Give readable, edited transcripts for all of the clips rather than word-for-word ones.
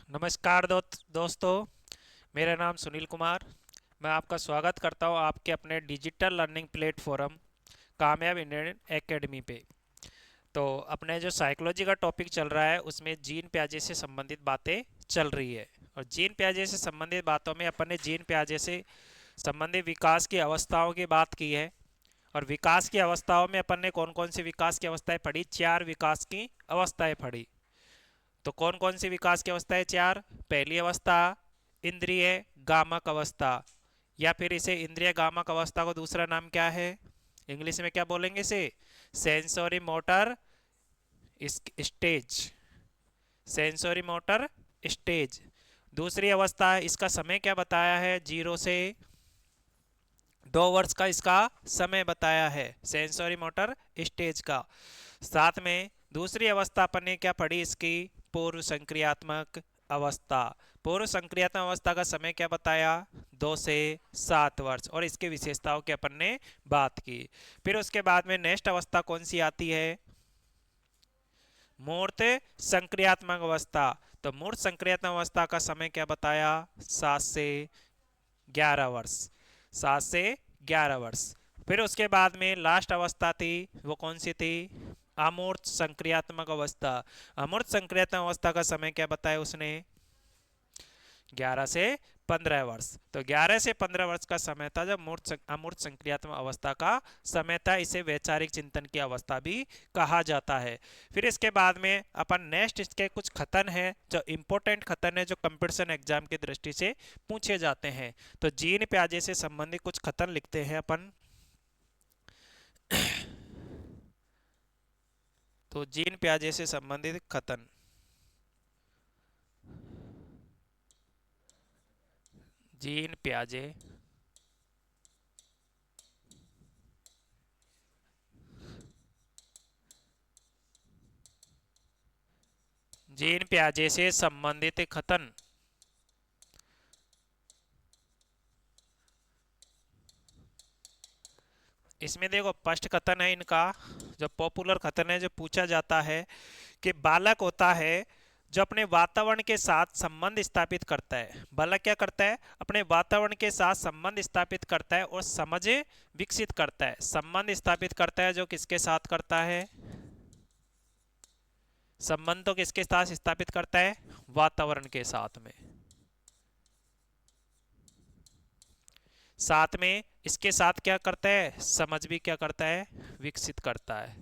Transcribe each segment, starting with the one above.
नमस्कार दोस्तों। मेरा नाम सुनील कुमार। मैं आपका स्वागत करता हूं आपके अपने डिजिटल लर्निंग प्लेटफॉर्म कामयाब इंडियन एकेडमी पे। तो अपने जो साइकोलॉजी का टॉपिक चल रहा है उसमें जीन प्याजे से संबंधित बातें चल रही है। और जीन प्याजे से संबंधित बातों में अपन ने जीन प्याजे से संबंधित विकास की अवस्थाओं की बात की है। और विकास की अवस्थाओं में अपन ने कौन कौन सी विकास की अवस्थाएं पढ़ी? चार विकास की अवस्थाएं पढ़ी। तो कौन कौन सी विकास की अवस्था है? चार। पहली अवस्था इंद्रिय गामक अवस्था, या फिर इसे इंद्रिय गामक अवस्था को दूसरा नाम क्या है, इंग्लिश में क्या बोलेंगे इसे? Sensory motor stage. Sensory motor stage. दूसरी अवस्था है, इसका समय क्या बताया है? 0 से 2 वर्ष का इसका समय बताया है सेंसोरी मोटर स्टेज का। साथ में दूसरी अवस्था अपन ने क्या पढ़ी इसकी? पूर्व संक्रियात्मक अवस्था। पूर्व संक्रियात्मक अवस्था का समय क्या बताया? 2 से 7 वर्ष, और इसकी विशेषताओं की अपन ने बात की। फिर उसके बाद में नेक्स्ट अवस्था कौन सी आती है? मूर्त संक्रियात्मक अवस्था। तो मूर्त संक्रियात्मक अवस्था का समय क्या बताया? 7 से 11 वर्ष। 7 से 11 वर्ष। फिर उसके बाद में लास्ट अवस्था थी, वो कौन सी थी? अमूर्त संक्रियात्मक अवस्था। अमूर्त संक्रियात्मक अवस्था का समय क्या बताया उसने? 11 से 15 वर्ष। तो 11 से 15 वर्ष का समय था जब अमूर्त संक्रियात्मक अवस्था का समय था। इसे वैचारिक चिंतन की अवस्था भी कहा जाता है। फिर इसके बाद में अपन नेक्स्ट इसके कुछ कथन है जो इंपॉर्टेंट कथन है, जो कंपटीशन एग्जाम की दृष्टि से पूछे जाते हैं। तो जीन प्याजे से संबंधित कुछ कथन लिखते हैं अपन। तो जीन प्याजे से संबंधित कथन। जीन प्याजे जीन प्याजे से संबंधित कथन। इसमें देखो फर्स्ट कथन है इनका, जो पॉपुलर कथन है, जो पूछा जाता है कि बालक होता है जो अपने वातावरण के साथ संबंध स्थापित करता है। बालक क्या करता है? अपने वातावरण के साथ संबंध स्थापित करता है और समझ विकसित करता है। संबंध स्थापित करता है जो किसके साथ करता है? संबंध तो किसके साथ स्थापित करता है? वातावरण के साथ में। साथ में इसके साथ क्या करता है? समझ भी क्या करता है? विकसित करता है।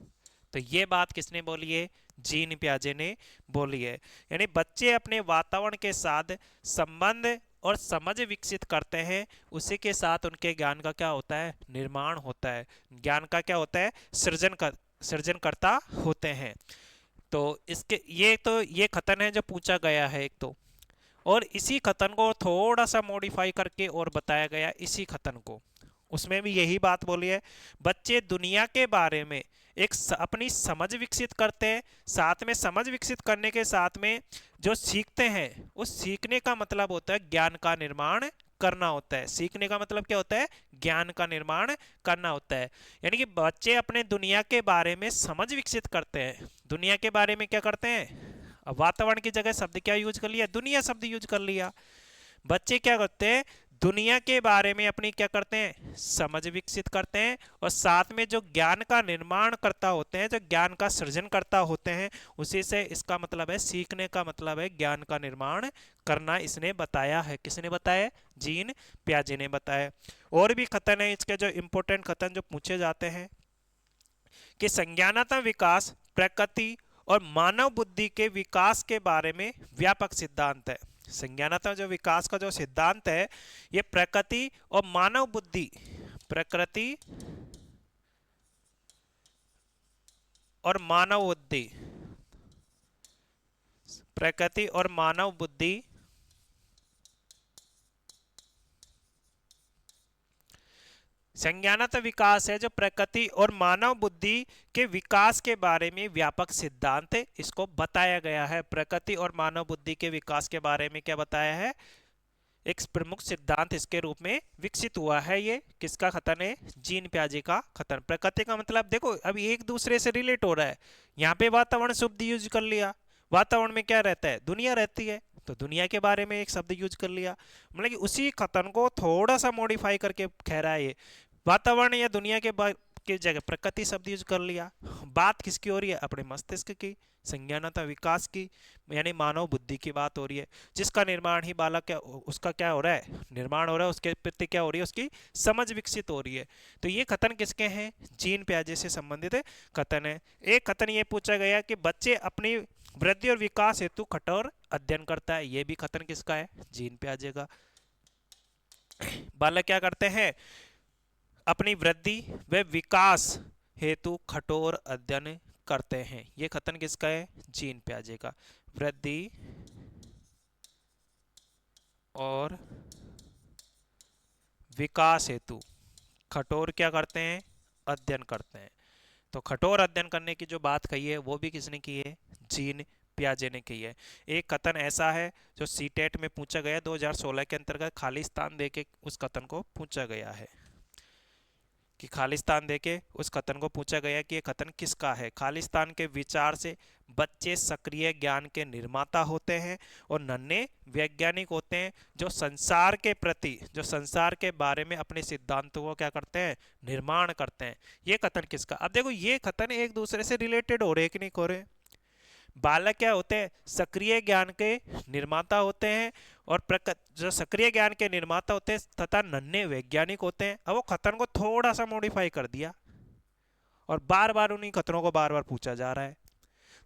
तो ये बात किसने बोली है? जीन प्याजे ने बोली है। यानी बच्चे अपने वातावरण के साथ संबंध और समझ विकसित करते हैं, उसी के साथ उनके ज्ञान का क्या होता है? निर्माण होता है। ज्ञान का क्या होता है? सृजनकर्ता होते हैं। तो इसके ये कथन है जो पूछा गया है एक तो। और इसी कथन को थोड़ा सा मॉडिफाई करके और बताया गया इसी कथन को। उसमें भी यही बात बोली है, बच्चे दुनिया के बारे में अपनी समझ विकसित करते हैं। साथ में समझ विकसित करने के साथ में जो सीखते हैं, उस सीखने का मतलब होता है ज्ञान का निर्माण करना होता है। सीखने का मतलब क्या होता है? ज्ञान का निर्माण करना होता है। यानी कि बच्चे अपने दुनिया के बारे में समझ विकसित करते हैं। दुनिया के बारे में क्या करते हैं? अब वातावरण की जगह शब्द क्या यूज कर लिया? दुनिया शब्द यूज कर लिया। बच्चे क्या करते हैं? दुनिया के बारे में अपनी क्या करते हैं? समझ विकसित करते हैं। और साथ में जो ज्ञान का निर्माण करता होते हैं, जो ज्ञान का सृजन करता होते हैं, उसी से इसका मतलब है, सीखने का मतलब है ज्ञान का निर्माण करना। इसने बताया है। किसने बताया? जीन प्याजे ने बताया। और भी कथन है इसके, जो इंपॉर्टेंट कथन जो पूछे जाते हैं कि संज्ञानात्मक विकास प्रकृति और मानव बुद्धि के विकास के बारे में व्यापक सिद्धांत है। संज्ञानात्मक जो विकास का जो सिद्धांत है, ये प्रकृति और मानव बुद्धि, प्रकृति और मानव बुद्धि, प्रकृति और मानव बुद्धि संज्ञानात्मक विकास है जो प्रकृति और मानव बुद्धि के विकास के बारे में व्यापक सिद्धांत है। इसको बताया गया है। प्रकृति और मानव बुद्धि के विकास के बारे में क्या बताया है? एक प्रमुख सिद्धांत इसके रूप में विकसित हुआ है। ये किसका कथन है? जीन प्याजे का कथन। प्रकृति का मतलब देखो अभी एक दूसरे से रिलेट हो रहा है। यहाँ पे वातावरण शब्द यूज कर लिया। वातावरण में क्या रहता है? दुनिया रहती है। तो दुनिया के बारे में एक शब्द यूज कर लिया, मतलब कि उसी कथन को थोड़ा सा मॉडिफाई करके कह रहा है ये। वातावरण या दुनिया की जगह प्रकृति शब्द यूज कर लिया। बात किसकी हो रही है? अपने मस्तिष्क की, संज्ञानात्मक विकास की, यानी मानव बुद्धि की बात हो रही है, जिसका निर्माण ही बालक क्या उसका क्या हो रहा है? निर्माण हो रहा है, उसके प्रति क्या हो रही है? उसकी समझ विकसित हो रही है। तो ये कथन किसके हैं? जीन पियाजे से संबंधित कथन है। एक कथन ये पूछा गया कि बच्चे अपनी वृद्धि और विकास हेतु कठोर अध्ययन करता है, ये भी कथन किसका है? जीन पियाजे का। बालक क्या करते हैं? अपनी वृद्धि व विकास हेतु कठोर अध्ययन करते हैं, ये कथन किसका है? जीन पियाजे का। वृद्धि और विकास हेतु कठोर क्या करते हैं? अध्ययन करते हैं। तो कठोर अध्ययन करने की जो बात कही है वो भी किसने की है? जीन पियाजे ने की है। एक कथन ऐसा है जो सीटेट में पूछा गया 2016 के अंतर्गत, खालिस्तान देके उस कथन को पूछा गया है कि खालिस्तान देके उस कथन को पूछा गया कि ये कथन किसका है? खालिस्तान के विचार से बच्चे सक्रिय ज्ञान के निर्माता होते हैं और नन्हे वैज्ञानिक होते हैं जो संसार के प्रति, जो संसार के बारे में अपने सिद्धांतों को क्या करते हैं? निर्माण करते हैं। ये कथन किसका? अब देखो ये कथन एक दूसरे से रिलेटेड हो रहे कि नहीं हो रहे? बालक क्या होते हैं? सक्रिय ज्ञान के निर्माता होते हैं, और जो सक्रिय ज्ञान के निर्माता होते हैं तथा नन्हे वैज्ञानिक होते हैं। अब वो कथन को थोड़ा सा मॉडिफाई कर दिया और बार बार उन्हीं कथनों को बार बार पूछा जा रहा है।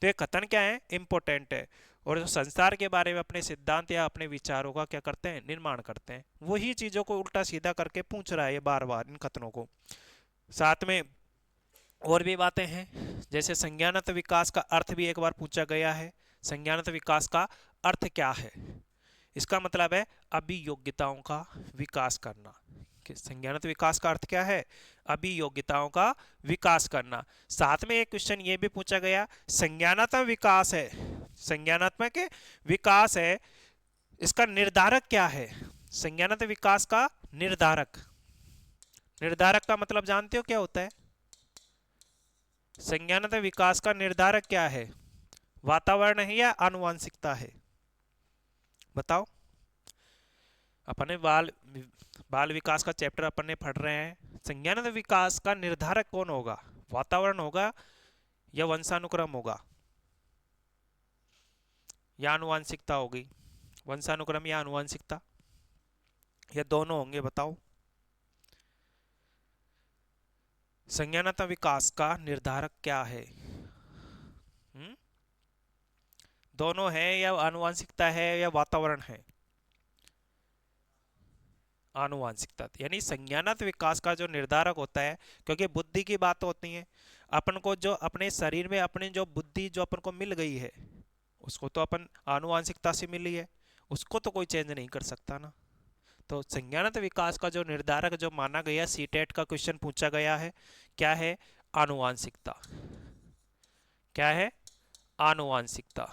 तो ये कथन क्या है? इंपॉर्टेंट है, और जो संसार के बारे में अपने सिद्धांत या अपने विचारों का क्या करते हैं? निर्माण करते हैं। वही चीजों को उल्टा सीधा करके पूछ रहा है ये बार बार इन कथनों को। साथ में और भी बातें हैं, जैसे संज्ञानात्मक विकास का अर्थ भी एक बार पूछा गया है। संज्ञानात्मक विकास का अर्थ क्या है? इसका मतलब है अभियोग्यताओं का विकास करना। कि संज्ञानात्मक विकास का अर्थ क्या है? अभियोग्यताओं का विकास करना। साथ में एक क्वेश्चन ये भी पूछा गया, संज्ञानात्मक विकास है, संज्ञानात्मक विकास है, इसका निर्धारक क्या है? संज्ञानात्मक विकास का निर्धारक, निर्धारक का मतलब जानते हो क्या होता है? संज्ञानात्मक विकास का निर्धारक क्या है? वातावरण है या आनुवांशिकता है? बताओ। अपने बाल विकास का चैप्टर अपन ने पढ़ रहे हैं। संज्ञानात्मक विकास का निर्धारक कौन होगा? वातावरण होगा या वंशानुक्रम होगा या आनुवांशिकता होगी? वंशानुक्रम या आनुवांशिकता, या दोनों होंगे? बताओ। संज्ञानात्मक विकास का निर्धारक क्या है? दोनों है, या आनुवांशिकता है, या वातावरण है? आनुवांशिकता, यानी संज्ञानात्मक विकास का जो निर्धारक होता है, क्योंकि बुद्धि की बात होती है, अपन को जो अपने शरीर में अपने जो बुद्धि जो अपन को मिल गई है उसको तो अपन आनुवांशिकता से मिली है, उसको तो कोई चेंज नहीं कर सकता ना। तो संज्ञानात्मक विकास का जो निर्धारक जो माना गया, सीटेट का क्वेश्चन पूछा गया है, क्या है? आनुवांशिकता। क्या है? आनुवांशिकता।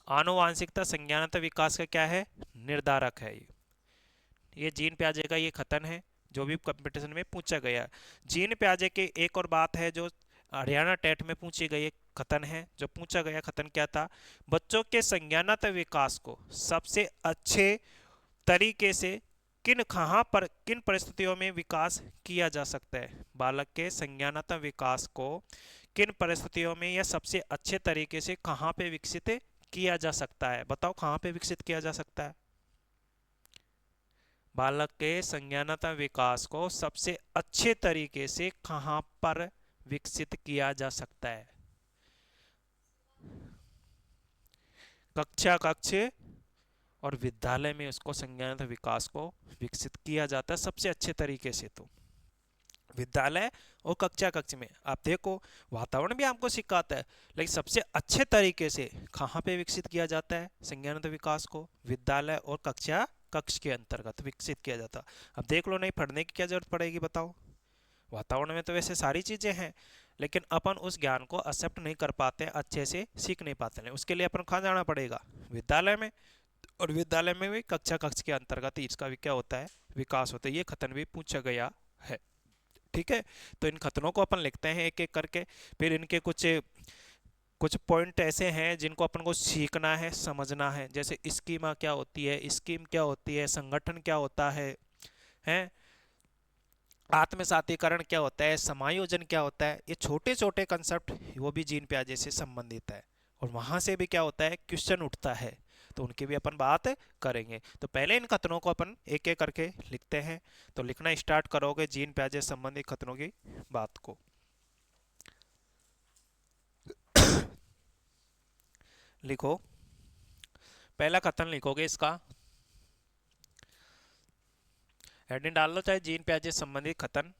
आनुवांशिकता संज्ञानात्मक विकास का क्या है? निर्धारक है। ये जीन पियाजे का ये कथन है जो भी कंपटीशन में पूछा गया। जीन पियाजे की एक और बात है जो हरियाणा टेट में पूछी गई कथन है। जो पूछा गया कथन क्या था? बच्चों के संज्ञानात्मक विकास को सबसे अच्छे तरीके से किन परिस्थितियों में विकास किया जा सकता है? बालक के संज्ञानात्मक विकास को किन परिस्थितियों में या सबसे अच्छे तरीके से कहाँ पे विकसित किया जा सकता है? बताओ, कहाँ पे विकसित किया जा सकता है? बालक के संज्ञानात्मक विकास को सबसे अच्छे तरीके से कहाँ पर विकसित किया जा सकता है? कक्ष और विद्यालय में उसको संज्ञानात्मक विकास को विकसित किया जाता है सबसे अच्छे तरीके से। तो विद्यालय और कक्ष में आप देखो, वातावरण भी आपको सिखाता है, लेकिन सबसे अच्छे तरीके से कहाँ पे विकसित किया जाता है संज्ञानात्मक विकास को? विद्यालय और कक्ष के अंतर्गत विकसित किया जाता है। अब देख लो, नहीं पढ़ने की क्या जरूरत पड़ेगी? बताओ। वातावरण में तो वैसे सारी चीजें हैं, लेकिन अपन उस ज्ञान को एक्सेप्ट नहीं कर पाते, अच्छे से सीख नहीं पाते हैं। उसके लिए अपन कहाँ जाना पड़ेगा? विद्यालय में। और विद्यालय में भी कक्ष के अंतर्गत इसका भी क्या होता है? विकास होता है। ये कथन भी पूछा गया है। ठीक है, तो इन कथनों को अपन लिखते हैं एक एक करके, फिर इनके कुछ कुछ पॉइंट ऐसे हैं जिनको अपन को सीखना है, समझना है, जैसे स्कीमा क्या होती है, स्कीम क्या होती है, संगठन क्या होता है आत्मसातीकरण क्या होता है, समायोजन क्या होता है। ये छोटे छोटे कंसेप्ट वो भी जीन प्याजे से संबंधित है, और वहां से भी क्या होता है, क्वेश्चन उठता है, तो उनकी भी अपन बात करेंगे। तो पहले इन कथनों को अपन एक एक करके लिखते हैं। तो लिखना स्टार्ट करोगे जीन प्याजे से संबंधित कथनों की बात को। लिखो, पहला कथन लिखोगे, इसका हेडिंग डाल लो, चाहे जीन प्याजे से संबंधित कथन।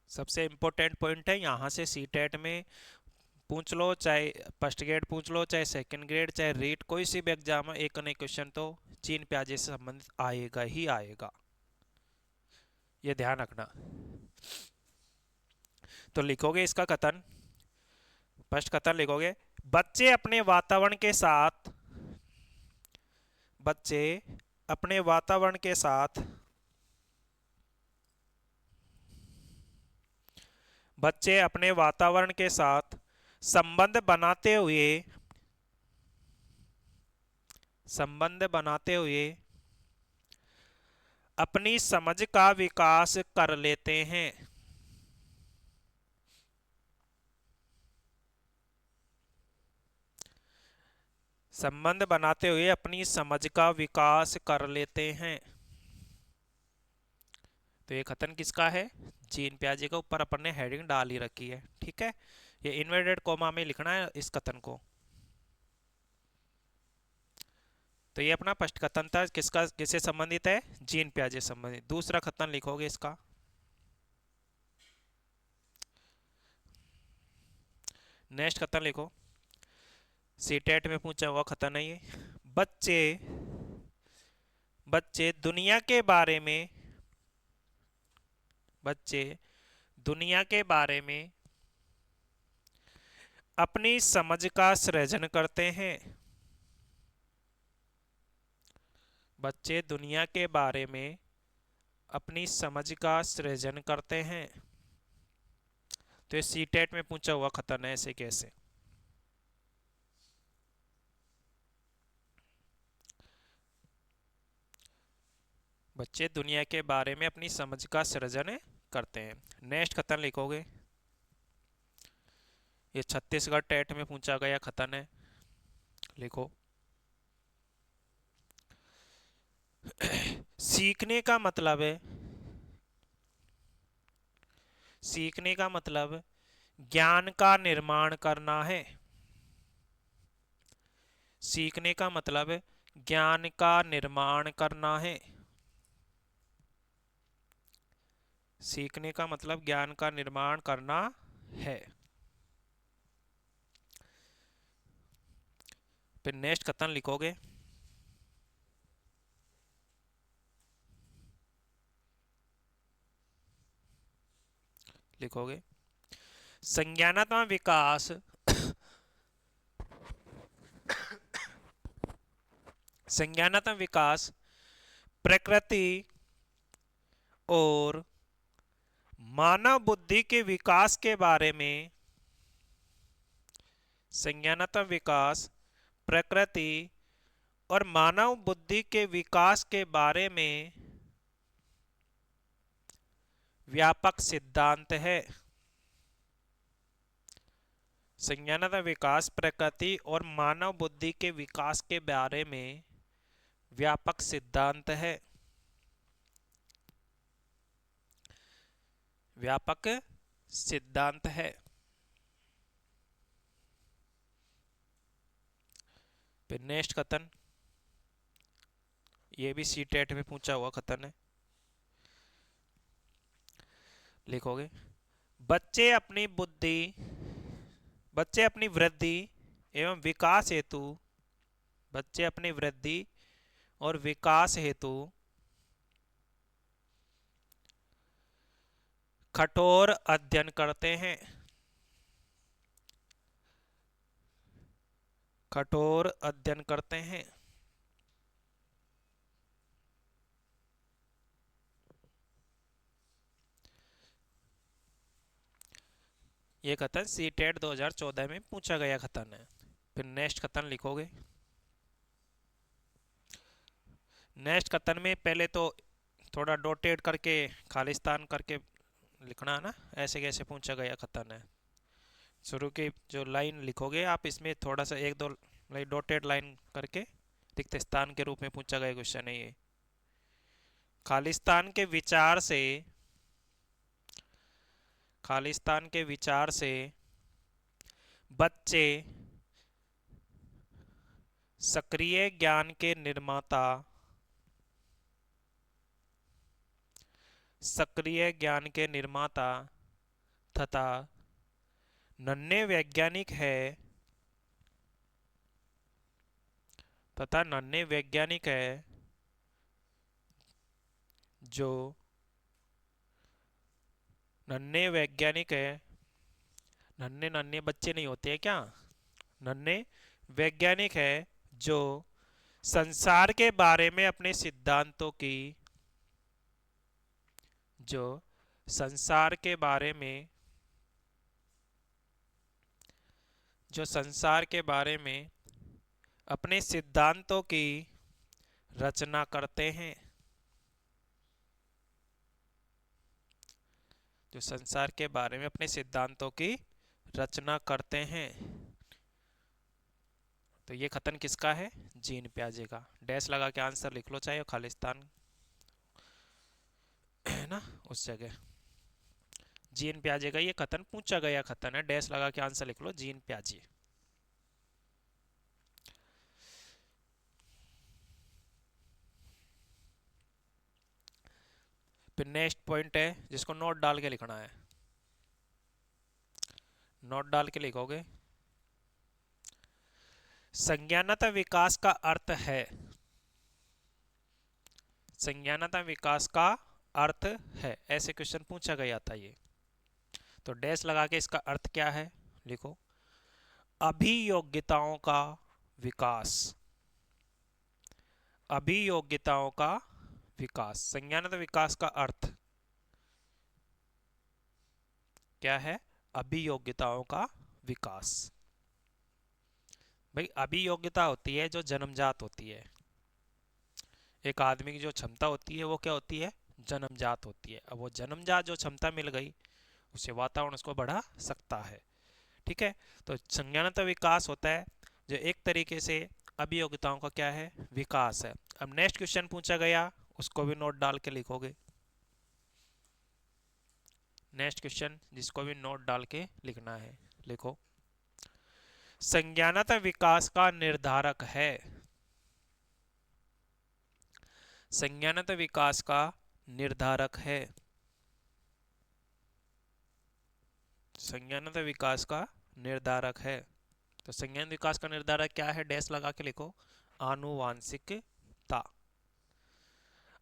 सबसे इंपॉर्टेंट पॉइंट है, यहाँ से सी टेट में पूछ लो, चाहे फर्स्ट ग्रेड पूछ लो, चाहे सेकंड ग्रेड, चाहे रीट, कोई सी भी एग्जाम है, एक न एक क्वेश्चन तो जीन प्याजे से संबंधित आएगा ही आएगा, ये ध्यान रखना। तो लिखोगे इसका कथन, फर्स्ट कथन लिखोगे, बच्चे अपने वातावरण के साथ, बच्चे अपने वातावरण के साथ, बच्चे अपने वातावरण के साथ संबंध बनाते हुए, संबंध बनाते हुए अपनी समझ का विकास कर लेते हैं। संबंध बनाते हुए अपनी समझ का विकास कर लेते हैं। तो ये कथन किसका है, जीन प्याजे का। ऊपर अपन ने हेडिंग डाल ही रखी है, ठीक है। ये इन्वर्टेड कोमा में लिखना है इस कथन को। तो ये अपना फर्स्ट कथन था, किसका, किससे संबंधित है, जीन प्याजे से संबंधित। दूसरा कथन लिखोगे इसका, नेक्स्ट कथन लिखो, सीटेट में पूछा हुआ कथन है ये। बच्चे, बच्चे दुनिया के बारे में, बच्चे दुनिया के बारे में अपनी समझ का सृजन करते हैं। बच्चे दुनिया के बारे में अपनी समझ का सृजन करते हैं। तो ये सीटेट में पूछा हुआ कथन है, ऐसे कैसे। बच्चे दुनिया के बारे में अपनी समझ का सृजन करते हैं। नेक्स्ट कथन लिखोगे, ये छत्तीसगढ़ टेट में पूछा गया कथन है, लिखो, सीखने का मतलब है, सीखने का मतलब ज्ञान का निर्माण करना है। सीखने का मतलब ज्ञान का निर्माण करना है। सीखने का मतलब ज्ञान का निर्माण करना है। फिर नेक्स्ट कथन लिखोगे, लिखोगे संज्ञानात्मक विकास, संज्ञानात्मक विकास प्रकृति और मानव बुद्धि के विकास के बारे में, संज्ञानात्मक विकास प्रकृति और मानव बुद्धि के विकास के बारे में व्यापक सिद्धांत है। संज्ञानात्मक विकास प्रकृति और मानव बुद्धि के विकास के बारे में व्यापक सिद्धांत है। व्यापक सिद्धांत है। फिर नेक्स्ट कथन, ये भी सी टेट में पूछा हुआ कथन है, लिखोगे बच्चे अपनी बुद्धि, बच्चे अपनी वृद्धि एवं विकास हेतु, बच्चे अपनी वृद्धि और विकास हेतु कठोर अध्ययन करते हैं। कठोर अध्ययन करते हैं। ये कथन सीटेट 2014 में पूछा गया कथन है। फिर नेक्स्ट कथन लिखोगे। नेक्स्ट कथन में पहले तो थोड़ा डोटेड करके खालिस्तान करके लिखना है ना, ऐसे कैसे पूछा गया कथन है। शुरू की जो लाइन लिखोगे आप, इसमें थोड़ा सा एक दो लाइन डॉटेड लाइन करके रिक्त स्थान के रूप में पूछा गया क्वेश्चन है ये। खालिस्तान के विचार से, खालिस्तान के विचार से बच्चे सक्रिय ज्ञान के निर्माता, सक्रिय ज्ञान के निर्माता तथा नन्हे वैज्ञानिक है, तथा नन्हे वैज्ञानिक है जो नन्हे वैज्ञानिक है। नन्हे नन्हे बच्चे नहीं होते हैं क्या, नन्हे वैज्ञानिक है जो संसार के बारे में अपने सिद्धांतों की, जो संसार के बारे में, जो संसार के बारे में अपने सिद्धांतों की रचना करते हैं, जो संसार के बारे में अपने सिद्धांतों की रचना करते हैं। तो ये कथन किसका है, जीन प्याजे का। डैश लगा के आंसर लिख लो, चाहे खालिस्तान है ना उस जगह। जीन प्याजे का ये कथन पूछा गया कथन है, डैश लगा के आंसर लिख लो जीन प्याजे। फिर नेक्स्ट पॉइंट है जिसको नोट डाल के लिखना है। नोट डाल के लिखोगे, संज्ञानात्मक विकास का अर्थ है, संज्ञानात्मक विकास का अर्थ है, ऐसे क्वेश्चन पूछा गया था ये। तो डैश लगा के इसका अर्थ क्या है लिखो, अभियोग्यताओं का विकास, अभियोग्यताओं का विकास। संज्ञानात्मक विकास का अर्थ क्या है, अभियोग्यताओं का विकास। भाई अभियोग्यता होती है जो जन्मजात होती है, एक आदमी की जो क्षमता होती है वो क्या होती है, जन्मजात होती है। अब वो जन्मजात जो क्षमता मिल गई उसे वातावरण उसको बढ़ा सकता है, ठीक है। तो संज्ञानात्मक विकास होता है जो एक तरीके से अभियोग्यताओं का क्या है, विकास है। अब नेक्स्ट क्वेश्चन पूछा गया, उसको भी नोट डाल के लिखोगे। नेक्स्ट क्वेश्चन जिसको भी नोट डाल के लिखना है, लिखो, संज्ञानात्मक विकास का निर्धारक है, संज्ञानात्मक विकास का निर्धारक है, संज्ञानात्मक विकास का निर्धारक है। तो संज्ञानात्मक विकास का निर्धारक क्या है, डैश लगा के लिखो, आनुवांशिकता।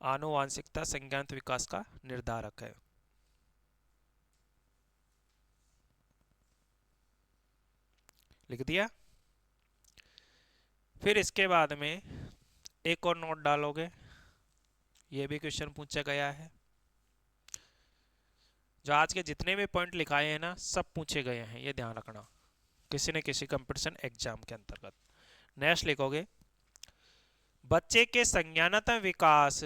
आनुवांशिकता संज्ञानात्मक विकास का निर्धारक है। लिख दिया। फिर इसके बाद में एक और नोट डालोगे, ये भी क्वेश्चन पूछा गया है। जो आज के जितने भी पॉइंट लिखाए हैं ना, सब पूछे गए हैं, ये ध्यान रखना किसी न किसी कंपटीशन एग्जाम के अंतर्गत। नेक्स्ट लिखोगे, बच्चे के संज्ञानात्मक विकास,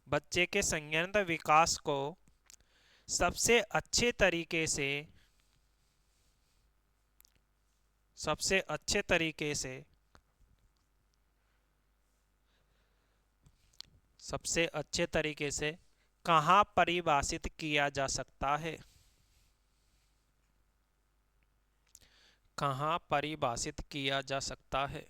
बच्चे के संज्ञानात्मक विकास को सबसे अच्छे तरीके से, सबसे अच्छे तरीके से, सबसे अच्छे तरीके से कहाँ परिभाषित किया जा सकता है, कहाँ परिभाषित किया जा सकता है।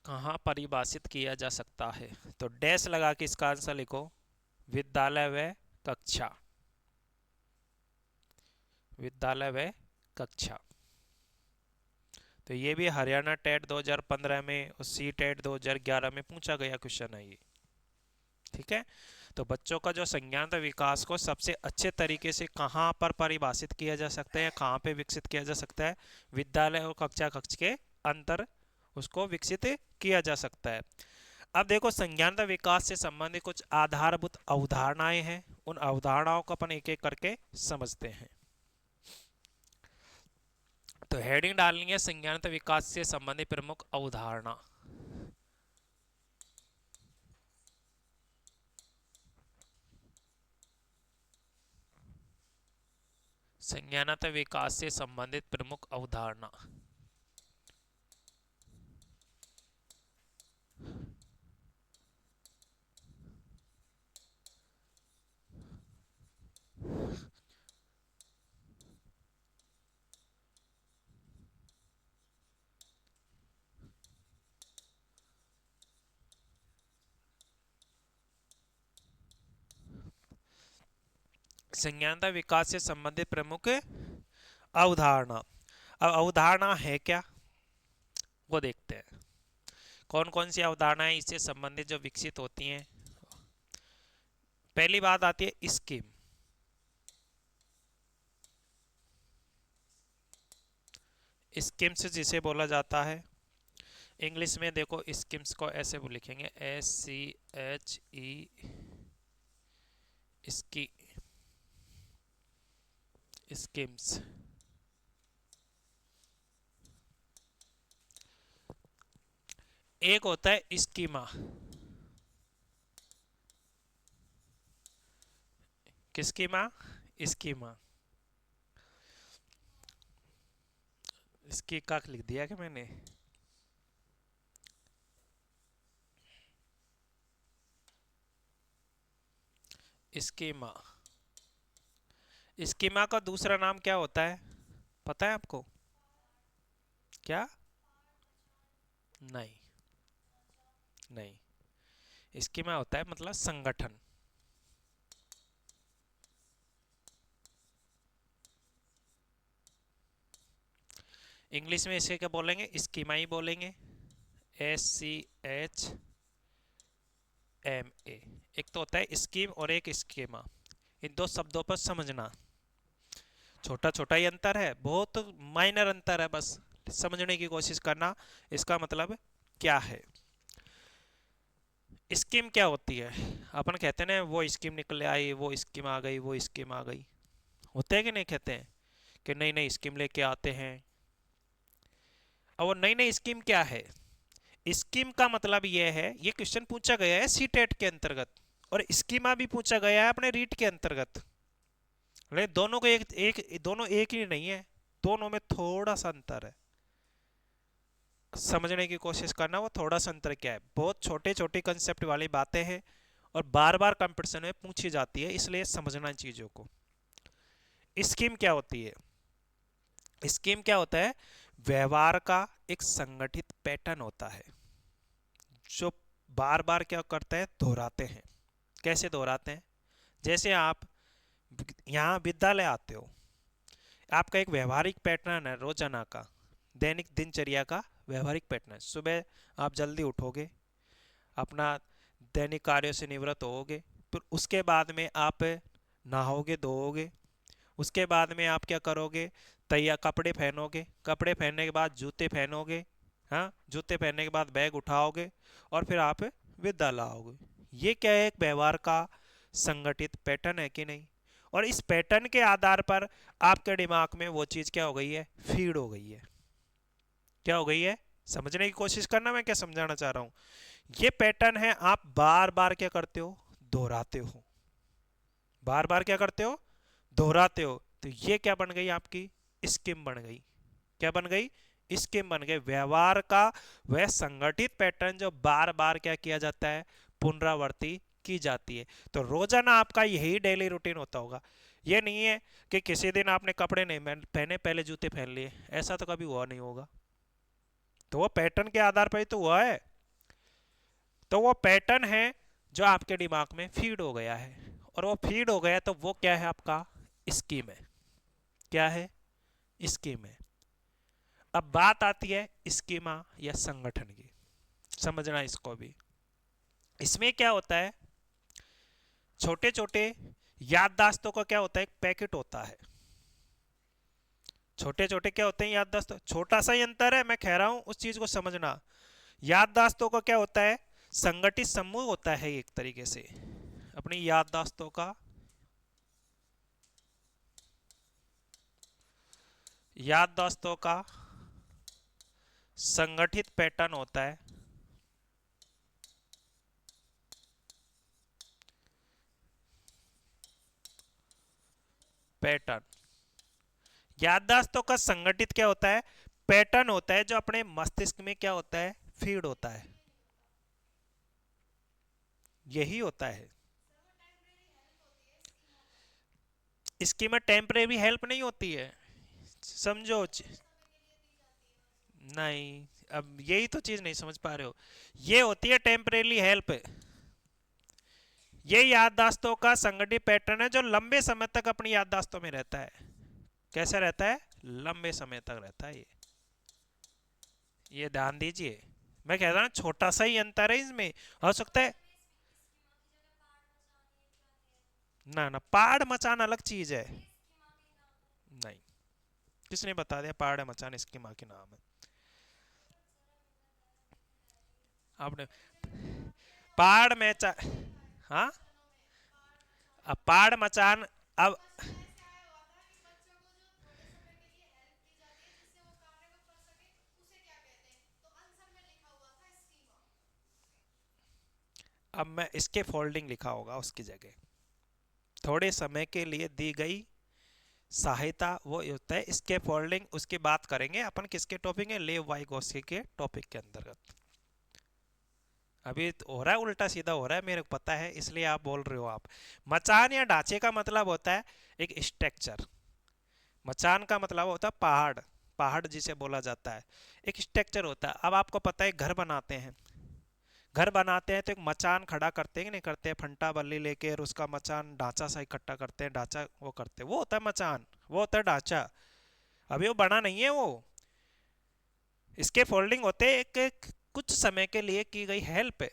कहाँ परिभाषित किया जा सकता है। तो डैश लगा के इसका आंसर लिखो, विद्यालय व कक्षा, विद्यालय व कक्षा। तो ये भी हरियाणा टेट 2015 में और सी टेट 2011 में पूछा गया क्वेश्चन है ये, ठीक है। तो बच्चों का जो संज्ञानात्मक विकास को सबसे अच्छे तरीके से कहाँ पर परिभाषित किया जा सकता है, कहाँ पे विकसित किया जा सकता है, विद्यालय और कक्षा कक्ष के अंतर उसको विकसित किया जा सकता है। अब देखो संज्ञानात्मक विकास से संबंधित कुछ आधारभूत अवधारणाएं हैं, उन अवधारणाओं को अपन एक एक करके समझते हैं। तो हेडिंग डालनी है संज्ञानात्मक विकास से संबंधित प्रमुख अवधारणा। संज्ञानात्मक विकास से संबंधित प्रमुख अवधारणा। संज्ञानात्मक विकास से संबंधित प्रमुख अवधारणा। अब अवधारणा है क्या, वो देखते हैं। कौन कौन सी अवधारणाएं इससे संबंधित जो विकसित होती हैं। पहली बात आती है स्कीम। स्कीम्स जिसे बोला जाता है, इंग्लिश में देखो स्कीम्स को ऐसे वो लिखेंगे SCHE, इसकी स्कीम्स। एक होता है स्कीमा। किसकी माँ? स्कीमा। इसकी काक लिख दिया क्या मैंने? स्कीमा। स्कीमा का दूसरा नाम क्या होता है, पता है आपको? क्या? नहीं, नहीं, स्कीमा होता है मतलब संगठन। इंग्लिश में इसे क्या बोलेंगे? स्कीमा ही बोलेंगे। SCHMA। एक तो होता है स्कीम और एक स्कीमा। इन दो शब्दों पर समझना, छोटा छोटा ही अंतर है, बहुत माइनर अंतर है, बस समझने की कोशिश करना इसका मतलब क्या है। स्कीम क्या होती है? अपन कहते हैं ना वो स्कीम निकल आई, वो स्कीम आ गई, वो स्कीम आ गई, होते हैं कि नहीं कहते हैं कि नई नई स्कीम लेके आते हैं। और वो नई नई स्कीम क्या है? स्कीम का मतलब ये है, ये क्वेश्चन पूछा गया है सीटेट के अंतर्गत, और स्कीमा भी पूछा गया है अपने रीट के अंतर्गत। लेकिन दोनों को दोनों एक ही नहीं है, दोनों में थोड़ा सा अंतर है, समझने की कोशिश करना वो थोड़ा सा अंतर क्या है। बहुत छोटे छोटे कंसेप्ट वाली बातें हैं और बार बार कंपटीशन में पूछी जाती है, इसलिए समझना चीजों को। स्कीम क्या होती है? स्कीम क्या होता है? व्यवहार का एक संगठित पैटर्न होता है जो बार बार क्या करते हैं, दोहराते हैं। कैसे दोहराते हैं? जैसे आप यहाँ विद्यालय आते हो, आपका एक व्यवहारिक पैटर्न है रोजाना का, दैनिक दिनचर्या का व्यवहारिक पैटर्न। सुबह आप जल्दी उठोगे, अपना दैनिक कार्यों से निवृत्त होगे, फिर उसके बाद में आप नहाओगे धोओगे, उसके बाद में आप क्या करोगे, तैयार कपड़े पहनोगे, कपड़े पहनने के बाद जूते पहनोगे, हाँ जूते पहनने के बाद बैग उठाओगे और फिर आप विद्यालय आओगे। ये क्या है? एक व्यवहार का संगठित पैटर्न है कि नहीं? और इस पैटर्न के आधार पर आपके दिमाग में वो चीज़ क्या हो गई है, फीड हो गई है। क्या हो गई है? समझने की कोशिश करना मैं क्या समझाना चाह रहा हूँ। ये पैटर्न है, आप बार बार क्या करते हो, दोहराते हो, बार बार क्या करते हो, दोहराते हो। तो ये क्या बन गई आपकी? स्कीम बन गई। क्या बन गई? स्कीम बन गई। व्यवहार का वह संगठित पैटर्न जो बार बार क्या किया जाता है, पुनरावृत्ति की जाती है। तो रोजाना आपका यही डेली रूटीन होता होगा। ये नहीं है कि किसी दिन आपने कपड़े नहीं पहने, पहले जूते पहन लिए, ऐसा तो कभी हुआ नहीं होगा। तो वो पैटर्न के आधार पर ही तो हुआ है। तो वो पैटर्न है जो आपके दिमाग में फीड हो गया है, और वो फीड हो गया तो वो क्या है आपका? स्कीम है। क्या है? स्कीम है। अब बात आती है स्कीमा या संगठन की, समझना इसको भी। इसमें क्या होता है, छोटे छोटे याददाश्तों का क्या होता है, एक पैकेट होता है। छोटे छोटे क्या होते हैं याददाश्त, छोटा सा ही अंतर है, मैं कह रहा हूं उस चीज को समझना। याददाश्तों का क्या होता है, संगठित समूह होता है एक तरीके से, अपनी याददाश्तों का, याददाश्तों का संगठित पैटर्न होता है। पैटर्न, याददाश्तों का संगठित क्या होता है, पैटर्न होता है, जो अपने मस्तिष्क में क्या होता है, फीड होता है, यही होता है। इसकी में टेम्परेरी हेल्प नहीं होती है, समझो नहीं, अब यही तो चीज नहीं समझ पा रहे हो, ये होती है टेम्परेरी हेल्प। ये याददाश्तों का संगठित पैटर्न है जो लंबे समय तक अपनी याददाश्तों में रहता है। कैसे रहता है, लंबे समय तक रहता है ये ध्यान दीजिए। मैं कह रहा हूँ छोटा सा ही अंतर है इसमें, हो सकता है। ना ना, पहाड़ मचान अलग चीज है। नहीं, किसने बता दिया पहाड़ मचान इसकी माँ के नाम है, आपने पहाड़ में हाँ, अब पहाड़ मचान, अब अब मैं इसके फोल्डिंग लिखा होगा उसकी जगह, थोड़े समय के लिए दी गई सहायता वो होता है इसके फोल्डिंग। उसकी बात करेंगे अपन किसके टॉपिक है, लेव वाइगोस्की के टॉपिक के अंतर्गत। अभी तो हो रहा है उल्टा सीधा हो रहा है, मेरे को पता है, इसलिए आप बोल रहे हो। आप मचान या ढांचे का मतलब होता है एक स्ट्रक्चर, मचान का मतलब होता है पहाड़, पहाड़ जिसे बोला जाता है, एक स्ट्रक्चर होता है। अब आपको पता है घर बनाते हैं, घर बनाते हैं तो एक मचान खड़ा करते हैं कि नहीं करते हैं, फंटा बल्ली लेके और उसका मचान ढांचा सा इकट्ठा करते हैं, ढांचा वो करते हैं, वो होता है मचान, वो होता है ढांचा। अभी वो बना नहीं है वो, इसके फोल्डिंग होते हैं एक कुछ समय के लिए की गई हेल्प है।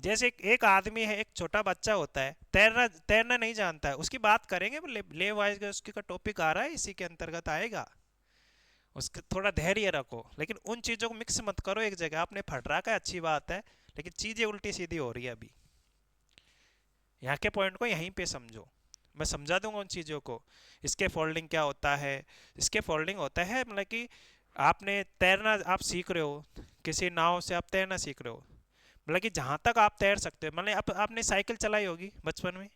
जैसे एक आदमी है, एक छोटा बच्चा होता है, तैरना तैरना नहीं जानता है, उसकी बात करेंगे, ले वाइज उसकी का टॉपिक आ रहा है, इसी के अंतर्गत आएगा। उसके थोड़ा धैर्य रखो, लेकिन उन चीज़ों को मिक्स मत करो एक जगह। आपने फटराका है, अच्छी बात है, लेकिन चीज़ें उल्टी सीधी हो रही है अभी। यहाँ के पॉइंट को यहीं पे समझो, मैं समझा दूंगा उन चीज़ों को। इसके फोल्डिंग क्या होता है, इसके फोल्डिंग होता है मतलब कि आपने तैरना आप सीख रहे हो, किसी नाव से आप तैरना सीख रहे हो, मतलब कि जहाँ तक आप तैर सकते हो, मतलब आपने साइकिल चलाई होगी बचपन में,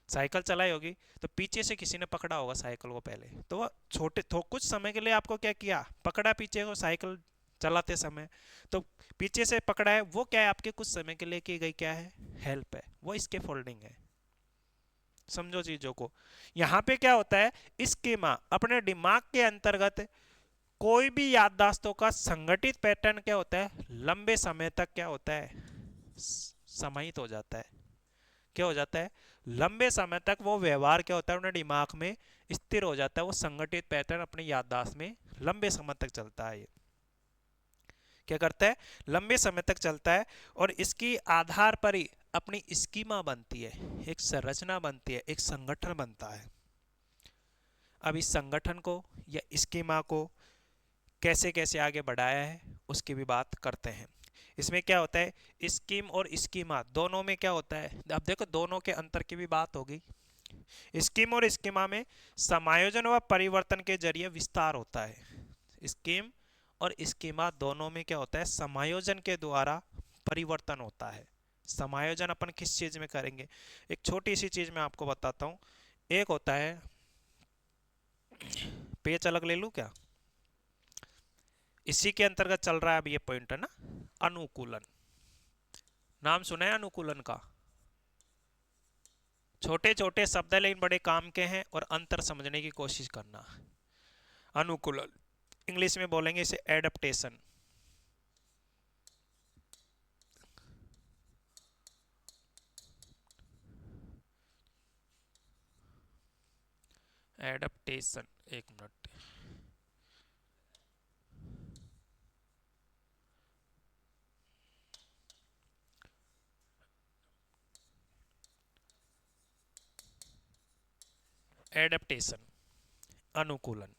साइकिल चलाई होगी, तो पीछे से किसी ने पकड़ा होगा साइकिल को पहले, तो वो छोटे तो कुछ समय के लिए आपको क्या किया, पकड़ा पीछे को साइकिल चलाते समय, तो पीछे से पकड़ा है, वो क्या है, आपके कुछ समय के लिए की गई क्या है, हेल्प है, वो इसके फोल्डिंग है। समझो चीजों को। यहाँ पे क्या होता है, स्कीमा अपने दिमाग के अंतर्गत कोई भी याददाश्तों का संगठित पैटर्न क्या होता है, लंबे समय तक क्या होता है, समाहित हो जाता है। क्या हो जाता है, लंबे समय तक वो व्यवहार क्या होता है अपने दिमाग में स्थिर हो जाता है, वो संगठित पैटर्न अपनी याददाश्त में लंबे समय तक चलता है। ये क्या करता है, लंबे समय तक चलता है, और इसकी आधार पर ही अपनी स्कीमा बनती है, एक संरचना बनती है, एक संगठन बनता है। अब इस संगठन को या स्कीमा को कैसे कैसे आगे बढ़ाया है उसकी भी बात करते हैं। इसमें क्या होता है, स्कीम और स्कीमा दोनों में क्या होता है, अब देखो दोनों के अंतर की भी बात होगी। स्कीम और स्कीमा में समायोजन व परिवर्तन के जरिए विस्तार होता है। स्कीम और स्कीमा दोनों में क्या होता है, समायोजन के द्वारा परिवर्तन होता है। समायोजन अपन किस चीज में करेंगे, एक छोटी सी चीज मैं आपको बताता हूँ। एक होता है, पेज अलग ले लूँ क्या, इसी के अंतर्गत चल रहा है अब ये पॉइंट है ना, अनुकूलन। नाम सुना है अनुकूलन का, छोटे छोटे शब्द है लेकिन बड़े काम के हैं, और अंतर समझने की कोशिश करना। अनुकूलन, इंग्लिश में बोलेंगे इसे एडप्टेशन। एडप्टेशन, एक मिनट, एडप्टेशन, अनुकूलन।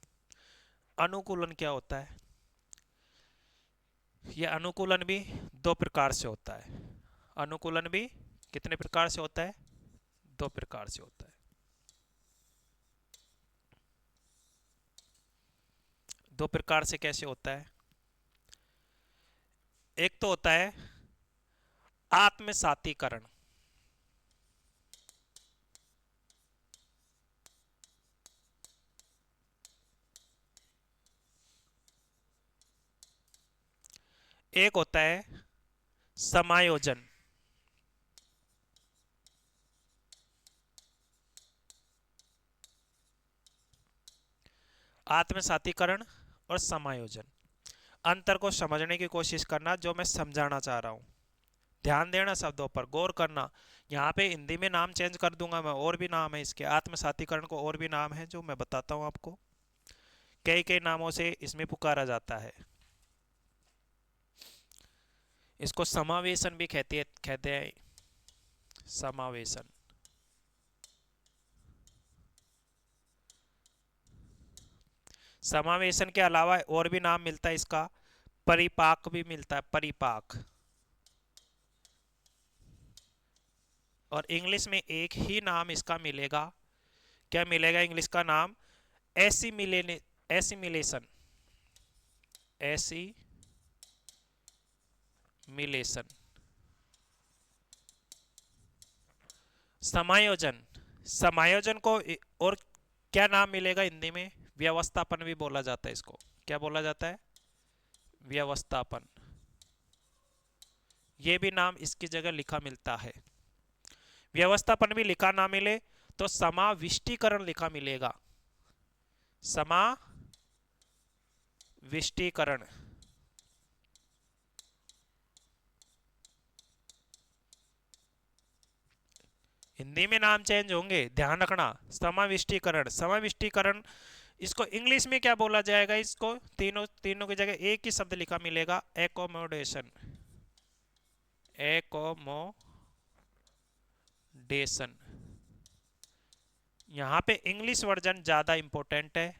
अनुकूलन क्या होता है? ये अनुकूलन भी दो प्रकार से होता है। अनुकूलन भी कितने प्रकार से होता है? दो प्रकार से होता है। दो प्रकार से कैसे होता है? एक तो होता है आत्मसातीकरण। एक होता है समायोजन। आत्मसातीकरण और समायोजन, अंतर को समझने की कोशिश करना जो मैं समझाना चाह रहा हूं। ध्यान देना, शब्दों पर गौर करना। यहाँ पे हिंदी में नाम चेंज कर दूंगा मैं, और भी नाम है इसके, आत्मसातीकरण को और भी नाम है जो मैं बताता हूँ आपको। कई कई नामों से इसमें पुकारा जाता है। इसको समावेशन भी कहते हैं। समावेशन। समावेशन के अलावा और भी नाम मिलता है इसका, परिपाक भी मिलता है, परिपाक। और इंग्लिश में एक ही नाम इसका मिलेगा, क्या मिलेगा इंग्लिश का नाम? एसिमिलेशन। एसिमिलेशन। समायोजन। समायोजन को और क्या नाम मिलेगा हिंदी में? व्यवस्थापन भी बोला जाता है इसको। क्या बोला जाता है? व्यवस्थापन। ये भी नाम इसकी जगह लिखा मिलता है। व्यवस्थापन भी लिखा ना मिले तो समाविष्टीकरण लिखा मिलेगा। समाविष्टीकरण। हिंदी में नाम चेंज होंगे, ध्यान रखना। समाविष्टीकरण, समाविष्टीकरण, इसको इंग्लिश में क्या बोला जाएगा? इसको तीनों तीनों की जगह एक ही शब्द लिखा मिलेगा, एकोमोडेशन। एकोमोडेशन। यहाँ पे इंग्लिश वर्जन ज़्यादा इंपॉर्टेंट है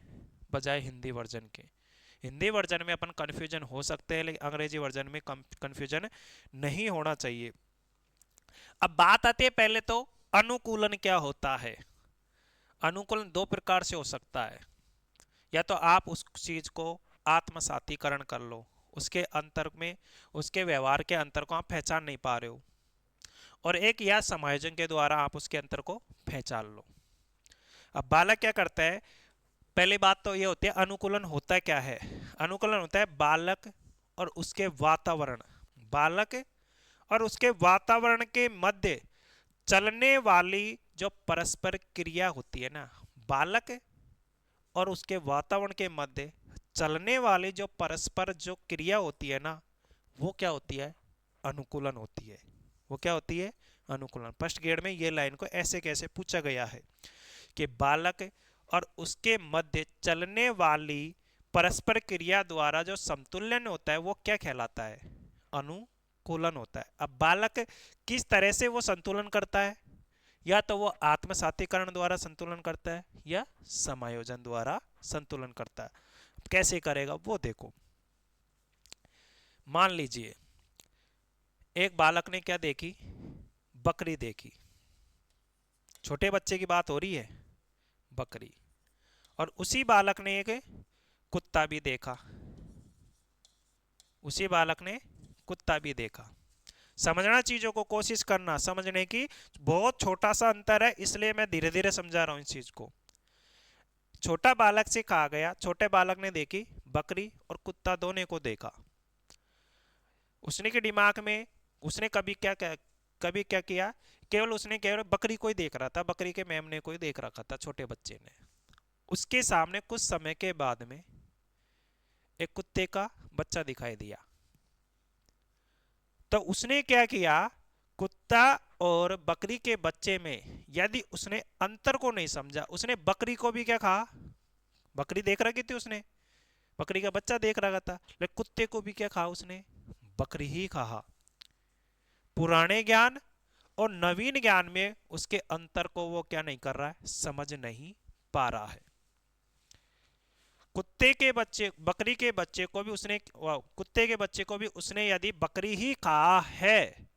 बजाय हिंदी वर्जन के। हिंदी वर्जन में अपन कंफ्यूजन हो सकते हैं, लेकिन अंग्रेजी वर्जन में कंफ्यूजन नहीं होना चाहिए। अब बात आती है पहले तो अनुकूलन क्या होता है। अनुकूलन दो प्रकार से हो सकता है। या तो आप उस चीज को आत्मसातीकरण कर लो, उसके अंतर में, उसके व्यवहार के अंतर को आप पहचान नहीं पा रहे हो, और एक या समायोजन के द्वारा आप उसके अंतर को पहचान लो। अब बालक क्या करता है? पहली बात तो ये होती है अनुकूलन होता क्या है। अनुकूलन होता है बालक और उसके वातावरण, बालक और उसके वातावरण के मध्य चलने वाली जो परस्पर क्रिया होती है ना, बालक और उसके वातावरण के मध्य चलने वाली जो परस्पर जो क्रिया होती है ना, वो क्या होती है? अनुकूलन होती है। वो क्या होती है? अनुकूलन। फर्स्ट ग्रेड में ये लाइन को ऐसे कैसे पूछा गया है कि बालक और उसके मध्य चलने वाली परस्पर क्रिया द्वारा जो संतुलन होता है वो क्या कहलाता है? अनुकूलन होता है। अब बालक किस तरह से वो संतुलन करता है? या तो वो आत्मसातीकरण द्वारा संतुलन करता है या समायोजन द्वारा संतुलन करता है। कैसे करेगा वो देखो। मान लीजिए एक बालक ने क्या देखी? बकरी देखी। छोटे बच्चे की बात हो रही है, बकरी। और उसी बालक ने एक कुत्ता भी देखा। उसी बालक ने कुत्ता भी देखा। समझना चीजों को, कोशिश करना समझने की। बहुत छोटा सा अंतर है, इसलिए मैं धीरे धीरे समझा रहा हूं इस चीज को। छोटा बालक से कहा गया, छोटे बालक ने देखी बकरी और कुत्ता दोनों को देखा। उसने के दिमाग में उसने कभी क्या किया? केवल उसने केवल बकरी को ही देख रहा था, बकरी के मेमने को ही देख रखा था छोटे बच्चे ने। उसके सामने कुछ समय के बाद में एक कुत्ते का बच्चा दिखाई दिया। तो उसने क्या किया? कुत्ता और बकरी के बच्चे में यदि उसने अंतर को नहीं समझा, उसने बकरी को भी क्या कहा? बकरी देख रखी थी उसने, बकरी का बच्चा देख रहा था, लेकिन कुत्ते को भी क्या कहा उसने? बकरी ही कहा। पुराने ज्ञान और नवीन ज्ञान में उसके अंतर को वो क्या नहीं कर रहा है? समझ नहीं पा रहा है। कुत्ते के बच्चे, बकरी के बच्चे को भी उसने, कुत्ते के बच्चे को भी उसने यदि बकरी ही कहा है,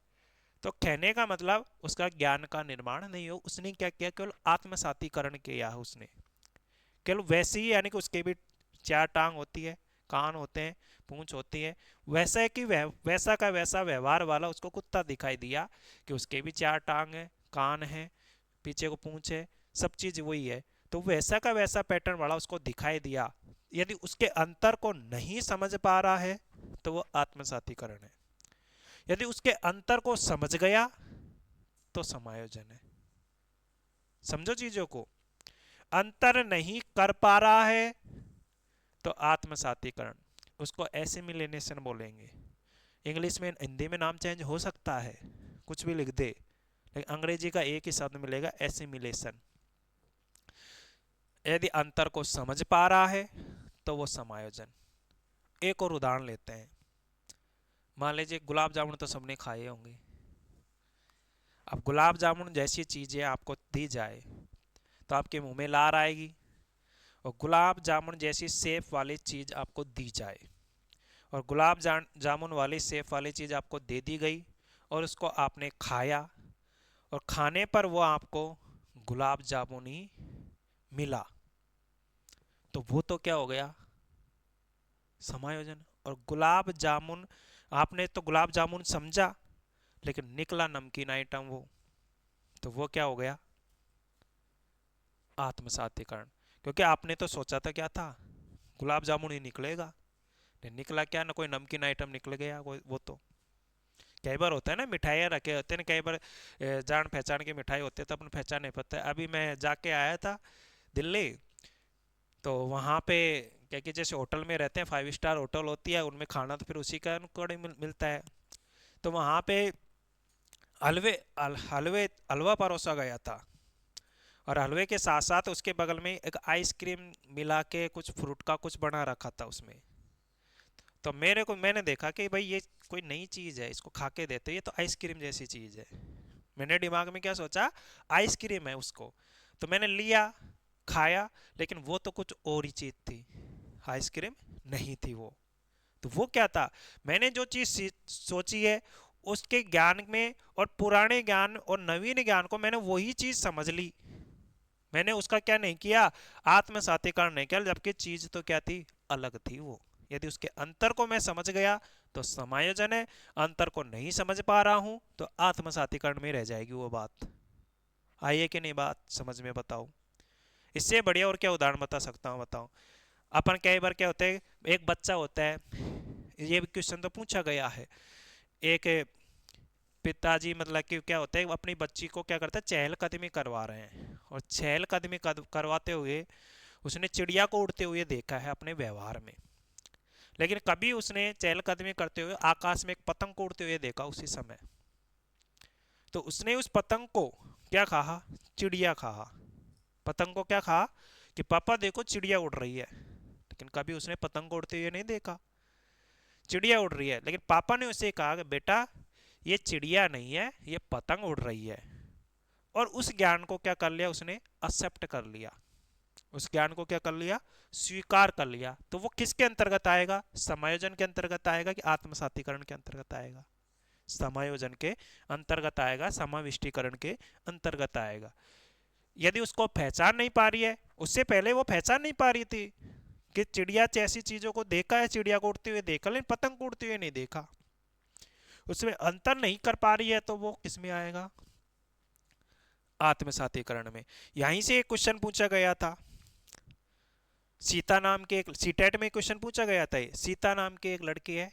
तो कहने का मतलब उसका ज्ञान का निर्माण नहीं हो, उसने क्या किया, केवल आत्मसातीकरण किया है उसने। केवल वैसे ही, यानी कि उसके भी चार टांग होती है, कान होते हैं, पूंछ होती है, वैसा है कि वैसा का वैसा व्यवहार वाला उसको कुत्ता दिखाई दिया, कि उसके भी चार टांग है, कान है, पीछे को पूंछ है, सब चीज वही है। तो वैसा का वैसा पैटर्न वाला उसको दिखाई दिया। यदि उसके अंतर को नहीं समझ पा रहा है तो वो आत्मसातीकरण है। यदि उसके अंतर को समझ गया तो समायोजन है। समझो चीजों को। अंतर नहीं कर पा रहा है तो आत्मसातीकरण, उसको एसिमिलेशन बोलेंगे। इंग्लिश में, हिंदी में नाम चेंज हो सकता है, कुछ भी लिख दे, लेकिन अंग्रेजी का एक ही शब्द मिलेगा, एसिमिलेशन। यदि अंतर को समझ पा रहा है तो वो समायोजन। एक और उदाहरण लेते हैं। मान लीजिए गुलाब जामुन तो सबने खाए होंगे। अब गुलाब जामुन जैसी चीजें आपको दी जाए तो आपके मुंह में लार आएगी, और गुलाब जामुन जैसी सेफ वाली चीज आपको दी जाए, और जामुन वाली सेफ वाली चीज आपको दे दी गई, और उसको आपने खाया, और खाने पर वो आपको गुलाब जामुन ही मिला, तो वो तो क्या हो गया, समायोजन। और गुलाब जामुन, आपने तो गुलाब जामुन समझा, लेकिन निकला नमकीन आइटम वो, तो वो क्या हो गया, आत्मसातीकरण। क्योंकि आपने तो सोचा था क्या था, गुलाब जामुन ही निकलेगा, नहीं निकला क्या, ना कोई नमकीन आइटम निकल गया वो तो। कई बार होता है ना, मिठाइयाँ रखे होते हैं ना, कई बार जान पहचान की मिठाई होती है तो अपन पहचान नहीं पाते। अभी मैं जाके आया था दिल्ली, तो वहाँ पे क्या कि जैसे होटल में रहते हैं, 5 स्टार होटल होती है, उनमें खाना तो फिर उसी का अकॉर्डिंग मिलता है। तो वहाँ पे हलवा परोसा गया था, और हलवे के साथ साथ उसके बगल में एक आइसक्रीम मिला के कुछ फ्रूट का कुछ बना रखा था उसमें। तो मैंने देखा कि भाई ये कोई नई चीज़ है, इसको खा के देते, ये तो आइसक्रीम जैसी चीज़ है। मैंने दिमाग में क्या सोचा, आइसक्रीम है उसको, तो मैंने लिया, खाया, लेकिन वो तो कुछ और ही चीज़ थी, आइसक्रीम नहीं थी वो। तो वो क्या था, मैंने जो चीज़ सोची है, उसके ज्ञान में और पुराने ज्ञान और नवीन ज्ञान को मैंने वही चीज़ समझ ली, मैंने उसका क्या नहीं किया, आत्मसातीकरण नहीं किया, जबकि चीज तो क्या थी, अलग थी वो। यदि उसके अंतर को मैं समझ गया तो समायोजन है, अंतर को नहीं समझ पा रहा हूं तो आत्मसातीकरण में रह जाएगी वो बात। आइए कि नहीं बात समझ में, बताओ। इससे बढ़िया और क्या उदाहरण बता सकता हूँ, बताओ। अपन कई बार क्या होता है, एक बच्चा होता है, ये क्वेश्चन तो पूछा गया है, एक पिताजी मतलब कि क्या होता है, अपनी बच्ची को क्या करता है, चहलकदमी करवा रहे हैं, और चहलकदमी करवाते हुए उसने चिड़िया को उड़ते हुए देखा है अपने व्यवहार में, लेकिन कभी उसने चहलकदमी करते हुए आकाश में एक पतंग को उड़ते हुए देखा उसी समय। तो उसने उस पतंग को क्या कहा, चिड़िया कहा। पतंग को क्या कहा कि पापा देखो चिड़िया उड़ रही है, लेकिन कभी उसने पतंग को उड़ते हुए नहीं देखा। चिड़िया उड़ रही है, लेकिन पापा ने उसे कहा कि बेटा ये चिड़िया नहीं है, ये पतंग उड़ रही है। और उस ज्ञान को क्या कर लिया उसने, एक्सेप्ट कर लिया, उस ज्ञान को क्या कर लिया, स्वीकार कर लिया। तो वो किसके अंतर्गत आएगा, समायोजन के अंतर्गत आएगा कि आत्मसातीकरण के अंतर्गत आएगा, समायोजन के अंतर्गत आएगा, समाविष्टीकरण के अंतर्गत आएगा। यदि उसको पहचान नहीं पा रही है, उससे पहले वो पहचान नहीं पा रही थी कि चिड़िया जैसी चीजों को देखा है, चिड़िया को उड़ते हुए देखा, लेकिन पतंग को उड़ते हुए नहीं देखा, उसमें अंतर नहीं कर पा रही है, तो वो किस में आएगा, आत्मसातीकरण में। यहीं से एक क्वेश्चन पूछा गया था, सीता नाम के एक, सीटेट में क्वेश्चन पूछा गया था, सीता नाम के एक लड़की है,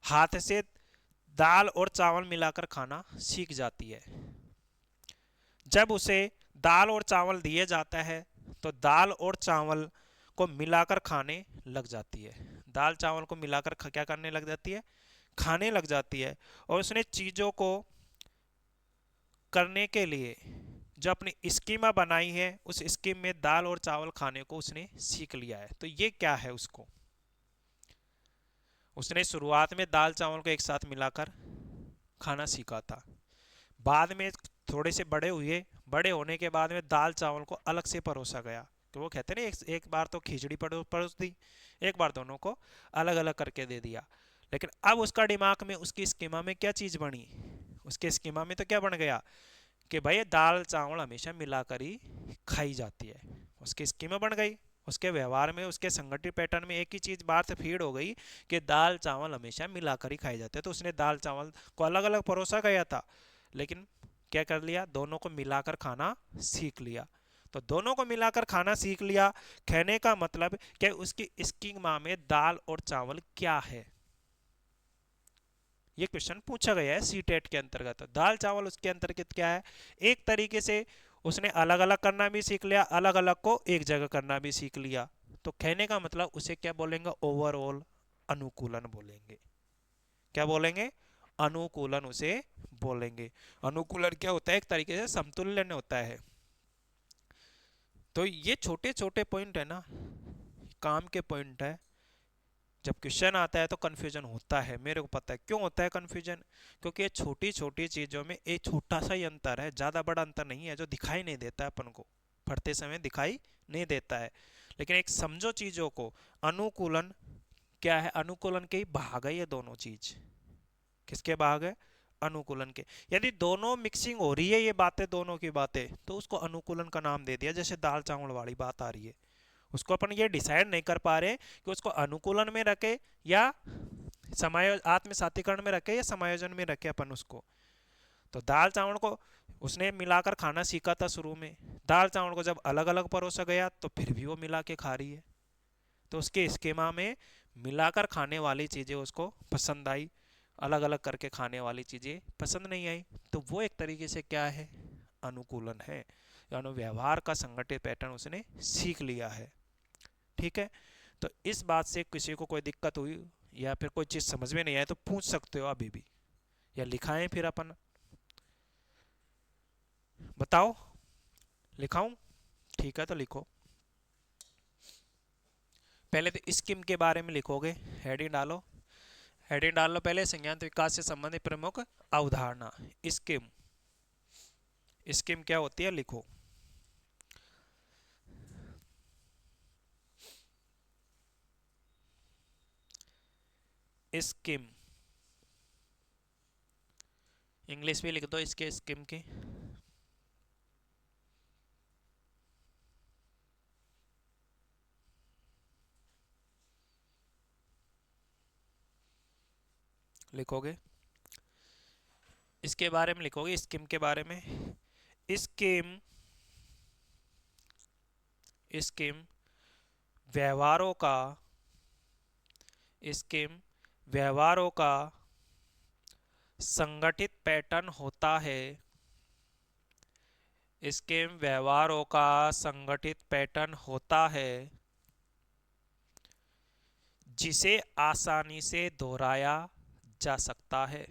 हाथ से दाल और चावल मिलाकर खाना सीख जाती है। जब उसे दाल और चावल दिए जाता है तो दाल और चावल को मिलाकर खाने लग जाती है, दाल चावल को मिलाकर क्या करने लग जाती है, खाने लग जाती है। और उसने चीजों को करने के लिए जो अपनी स्कीमा बनाई है, उस स्कीम में दाल और चावल खाने को उसने सीख लिया है। तो ये क्या है, उसको उसने शुरुआत में दाल चावल को एक साथ मिलाकर खाना सीखा था, बाद में थोड़े से बड़े हुए, बड़े होने के बाद में दाल चावल को अलग से परोसा गया, तो वो कहते हैं ना, एक बार तो खिचड़ी परोस दी, एक बार दोनों को अलग अलग करके दे दिया। लेकिन अब उसका दिमाग में, उसकी स्कीमा में क्या चीज़ बनी, उसके स्कीमा में तो क्या बन गया कि भाई दाल चावल हमेशा मिलाकर ही खाई जाती है। उसकी स्कीमा बन गई, उसके व्यवहार में, उसके संगठित पैटर्न में एक ही चीज बाहर से फीड हो गई कि दाल चावल हमेशा मिलाकर ही खाए जाते हैं। तो उसने दाल चावल को अलग अलग परोसा गया था, लेकिन क्या कर लिया, दोनों को मिलाकर खाना सीख लिया। तो दोनों को मिलाकर खाना सीख लिया, कहने का मतलब कि उसकी स्कीमा में दाल और चावल क्या है, ये क्वेश्चन पूछा गया है सी टेट के अंतर्गत। तो दाल चावल उसके अंतर्गत क्या है, एक तरीके से उसने अलग अलग करना भी सीख लिया, अलग अलग को एक जगह करना भी सीख लिया। तो कहने का मतलब उसे क्या बोलेंगे, ओवरऑल अनुकूलन बोलेंगे। क्या बोलेंगे, अनुकूलन उसे बोलेंगे। अनुकूलन क्या होता है, एक तरीके से समतुल्य होता है। तो ये छोटे छोटे पॉइंट है ना, काम के पॉइंट है। जब क्वेश्चन आता है तो कन्फ्यूजन होता है, मेरे को पता है क्यों होता है कन्फ्यूजन, क्योंकि ये छोटी छोटी चीज़ों में एक छोटा सा ही अंतर है, ज़्यादा बड़ा अंतर नहीं है जो दिखाई नहीं देता है अपन को, पढ़ते समय दिखाई नहीं देता है। लेकिन एक समझो चीज़ों को, अनुकूलन क्या है, अनुकूलन के ही भाग है ये दोनों चीज। किसके भाग है, अनुकूलन के। यदि दोनों मिक्सिंग हो रही है ये बातें, दोनों की बातें, तो उसको अनुकूलन का नाम दे दिया। जैसे दाल चावल वाली बात आ रही है, उसको अपन ये डिसाइड नहीं कर पा रहे कि उसको अनुकूलन में रखे या समायो आत्म सातीकरण में रखे या समायोजन में रखे अपन उसको। तो दाल चावल को उसने मिलाकर खाना सीखा था शुरू में, दाल चावल को जब अलग अलग परोसा गया तो फिर भी वो मिला के खा रही है। तो उसके स्कीमा में मिलाकर खाने वाली चीज़ें उसको पसंद आई, अलग अलग करके खाने वाली चीज़ें पसंद नहीं आई। तो वो एक तरीके से क्या है, अनुकूलन है, यानी व्यवहार का संगठित पैटर्न उसने सीख लिया है। ठीक है। तो इस बात से किसी को कोई दिक्कत हुई या फिर कोई चीज़ समझ में नहीं आए तो पूछ सकते हो अभी भी, या लिखाएं फिर अपन, बताओ लिखाऊं। ठीक है तो लिखो। पहले तो स्कीम के बारे में लिखोगे, हेडिंग डालो। हेडिंग डाल लो पहले, संज्ञान विकास से संबंधित प्रमुख अवधारणा। स्कीम, स्कीम क्या होती है लिखो। स्कीम, इंग्लिश में लिख दो इसके स्कीम की। लिखोगे, इसके बारे में लिखोगे, स्कीम के बारे में। स्कीम, स्कीम व्यवहारों का, स्कीम व्यवहारों का संगठित पैटर्न होता है। स्कीम व्यवहारों का संगठित पैटर्न होता है जिसे आसानी से दोहराया जा सकता है,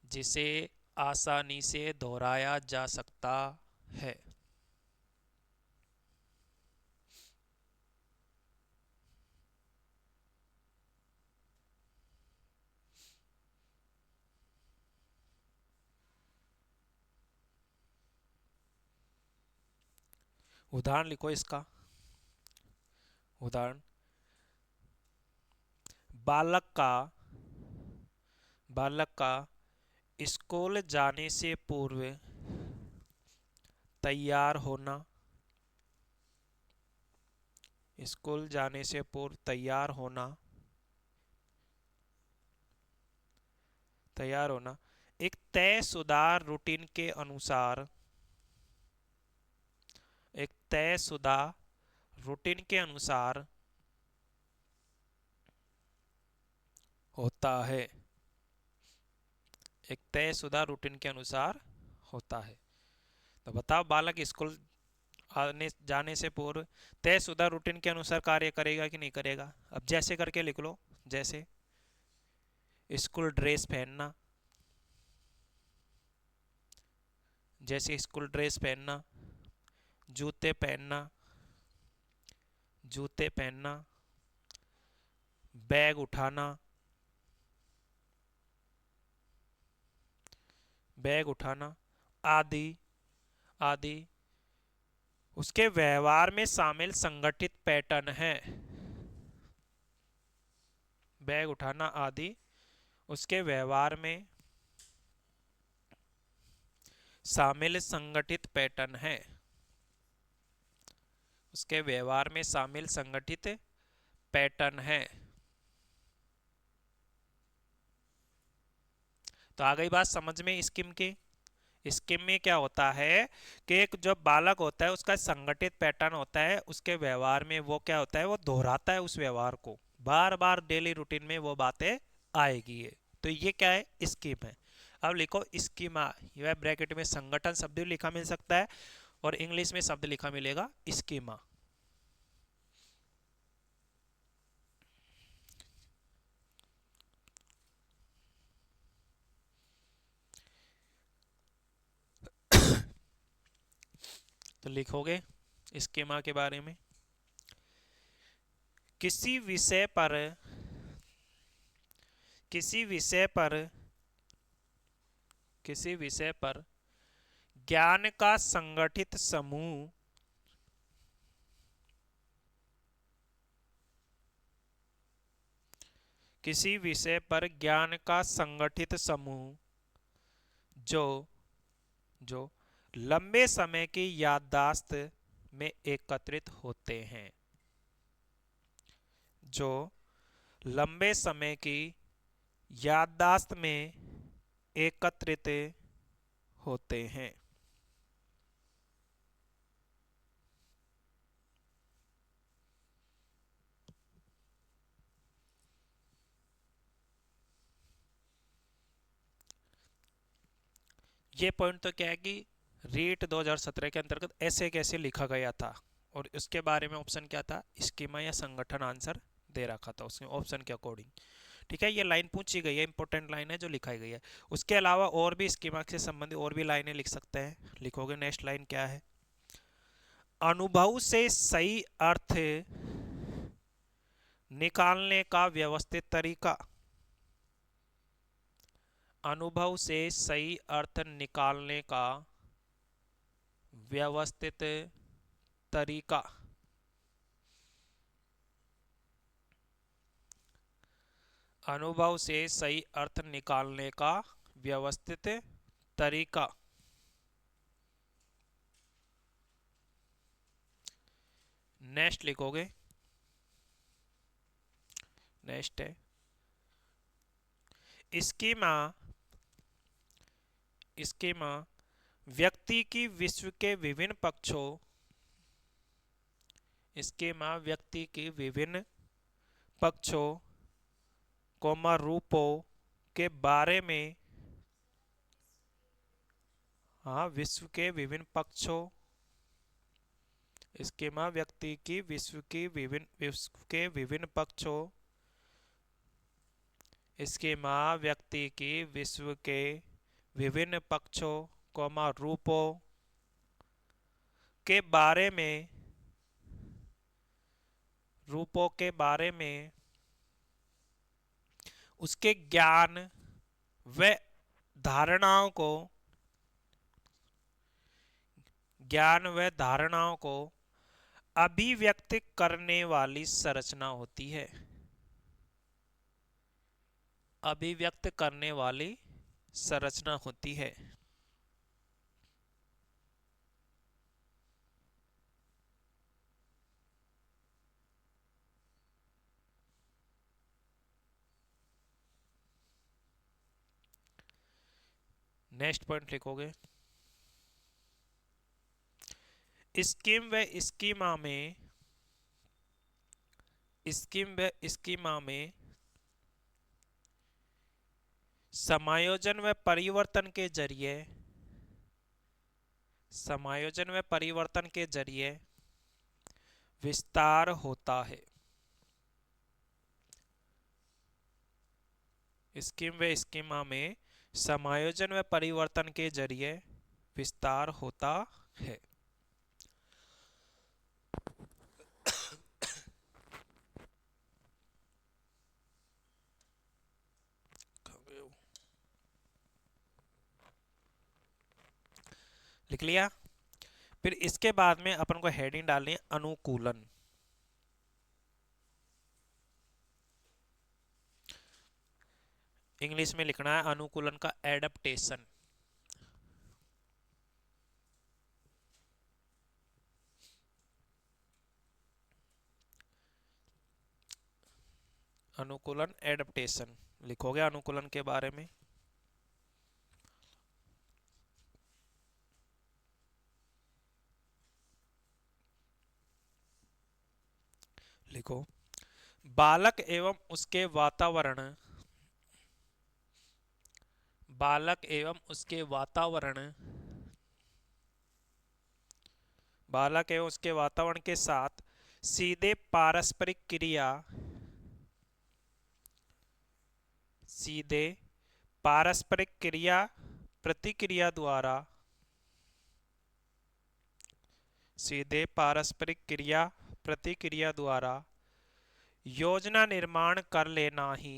जिसे आसानी से दोहराया जा सकता है। उदाहरण लिखो इसका। उदाहरण, बालक का, बालक का स्कूल जाने से पूर्व तैयार होना, स्कूल जाने से पूर्व तैयार होना, तैयार होना एक तयशुदा रूटीन के अनुसार, एक तयशुदा रूटीन के अनुसार होता है, एक तयशुदा रूटीन के अनुसार होता है। तो बताओ बालक स्कूल आने जाने से पूर्व तयशुदा रूटीन के अनुसार कार्य करेगा कि नहीं करेगा। अब जैसे करके लिख लो, जैसे स्कूल ड्रेस पहनना, जैसे स्कूल ड्रेस पहनना, जूते पहनना, जूते पहनना, बैग उठाना, बैग उठाना, आदि आदि उसके व्यवहार में शामिल संगठित पैटर्न है। बैग उठाना आदि उसके व्यवहार में शामिल संगठित पैटर्न है। उसके व्यवहार में शामिल संगठित पैटर्न है। तो आ गई बात समझ में स्कीम की। स्कीम में क्या होता है कि एक जो बालक होता है उसका संगठित पैटर्न होता है, उसके व्यवहार में वो क्या होता है, वो दोहराता है उस व्यवहार को, बार बार डेली रूटीन में वो बातें आएगी है। तो ये क्या है, स्कीम है। अब लिखो स्कीमा, यह ब्रैकेट में संगठन शब्द भी लिखा मिल सकता है और इंग्लिश में शब्द लिखा मिलेगा स्कीमा। तो लिखोगे स्कीमा के बारे में, किसी विषय पर किसी विषय पर किसी विषय पर ज्ञान का संगठित समूह किसी विषय पर ज्ञान का संगठित समूह जो जो लंबे समय की याददाश्त में एकत्रित होते हैं, जो लंबे समय की याददाश्त में एकत्रित होते हैं। ये पॉइंट तो क्या है कि रीट 2017 के अंतर्गत ऐसे कैसे लिखा गया था और इसके बारे में ऑप्शन क्या था, स्कीमा या संगठन आंसर दे रखा था उसके ऑप्शन के अकॉर्डिंग। ठीक है, ये लाइन पूछी गई है, इंपॉर्टेंट लाइन है जो लिखाई गई है। उसके अलावा और भी स्कीमा से संबंधित और भी लाइनें लिख सकते हैं। लिखोगे नेक्स्ट लाइन क्या है, अनुभव से सही अर्थ निकालने का व्यवस्थित तरीका। अनुभव से सही अर्थ निकालने का व्यवस्थित तरीका। अनुभव से सही अर्थ निकालने का व्यवस्थित तरीका। नेक्स्ट लिखोगे, नेक्स्ट है स्कीमा। स्कीमा व्यक्ति की विश्व के विभिन्न पक्षों स्कीमा व्यक्ति की विभिन्न पक्षों कोमा रूपों के बारे में, हाँ विश्व के विभिन्न पक्षों, स्कीमा व्यक्ति की विश्व के विभिन्न पक्षों, स्कीमा व्यक्ति की विश्व के विभिन्न पक्षों कोमा रूपों के बारे में, रूपों के बारे में उसके ज्ञान व धारणाओं को, ज्ञान व धारणाओं को अभिव्यक्त करने वाली संरचना होती है। अभिव्यक्त करने वाली संरचना होती है। नेक्स्ट पॉइंट लिखोगे, स्कीम व स्कीमा में, स्कीम व स्कीमा में समायोजन व परिवर्तन के जरिए, समायोजन व परिवर्तन के जरिए विस्तार होता है। स्कीम व स्कीमा में समायोजन व परिवर्तन के जरिए विस्तार होता है। लिख लिया। फिर इसके बाद में अपन को हेडिंग डालनी है अनुकूलन। इंग्लिश में लिखना है अनुकूलन का एडप्टेशन। अनुकूलन एडप्टेशन लिखोगे अनुकूलन के बारे में। लिखो बालक एवं उसके वातावरण, बालक एवं उसके वातावरण, बालक एवं उसके वातावरण के साथ सीधे पारस्परिक क्रिया, सीधे पारस्परिक क्रिया प्रतिक्रिया द्वारा, सीधे पारस्परिक क्रिया प्रतिक्रिया द्वारा योजना निर्माण कर लेना ही,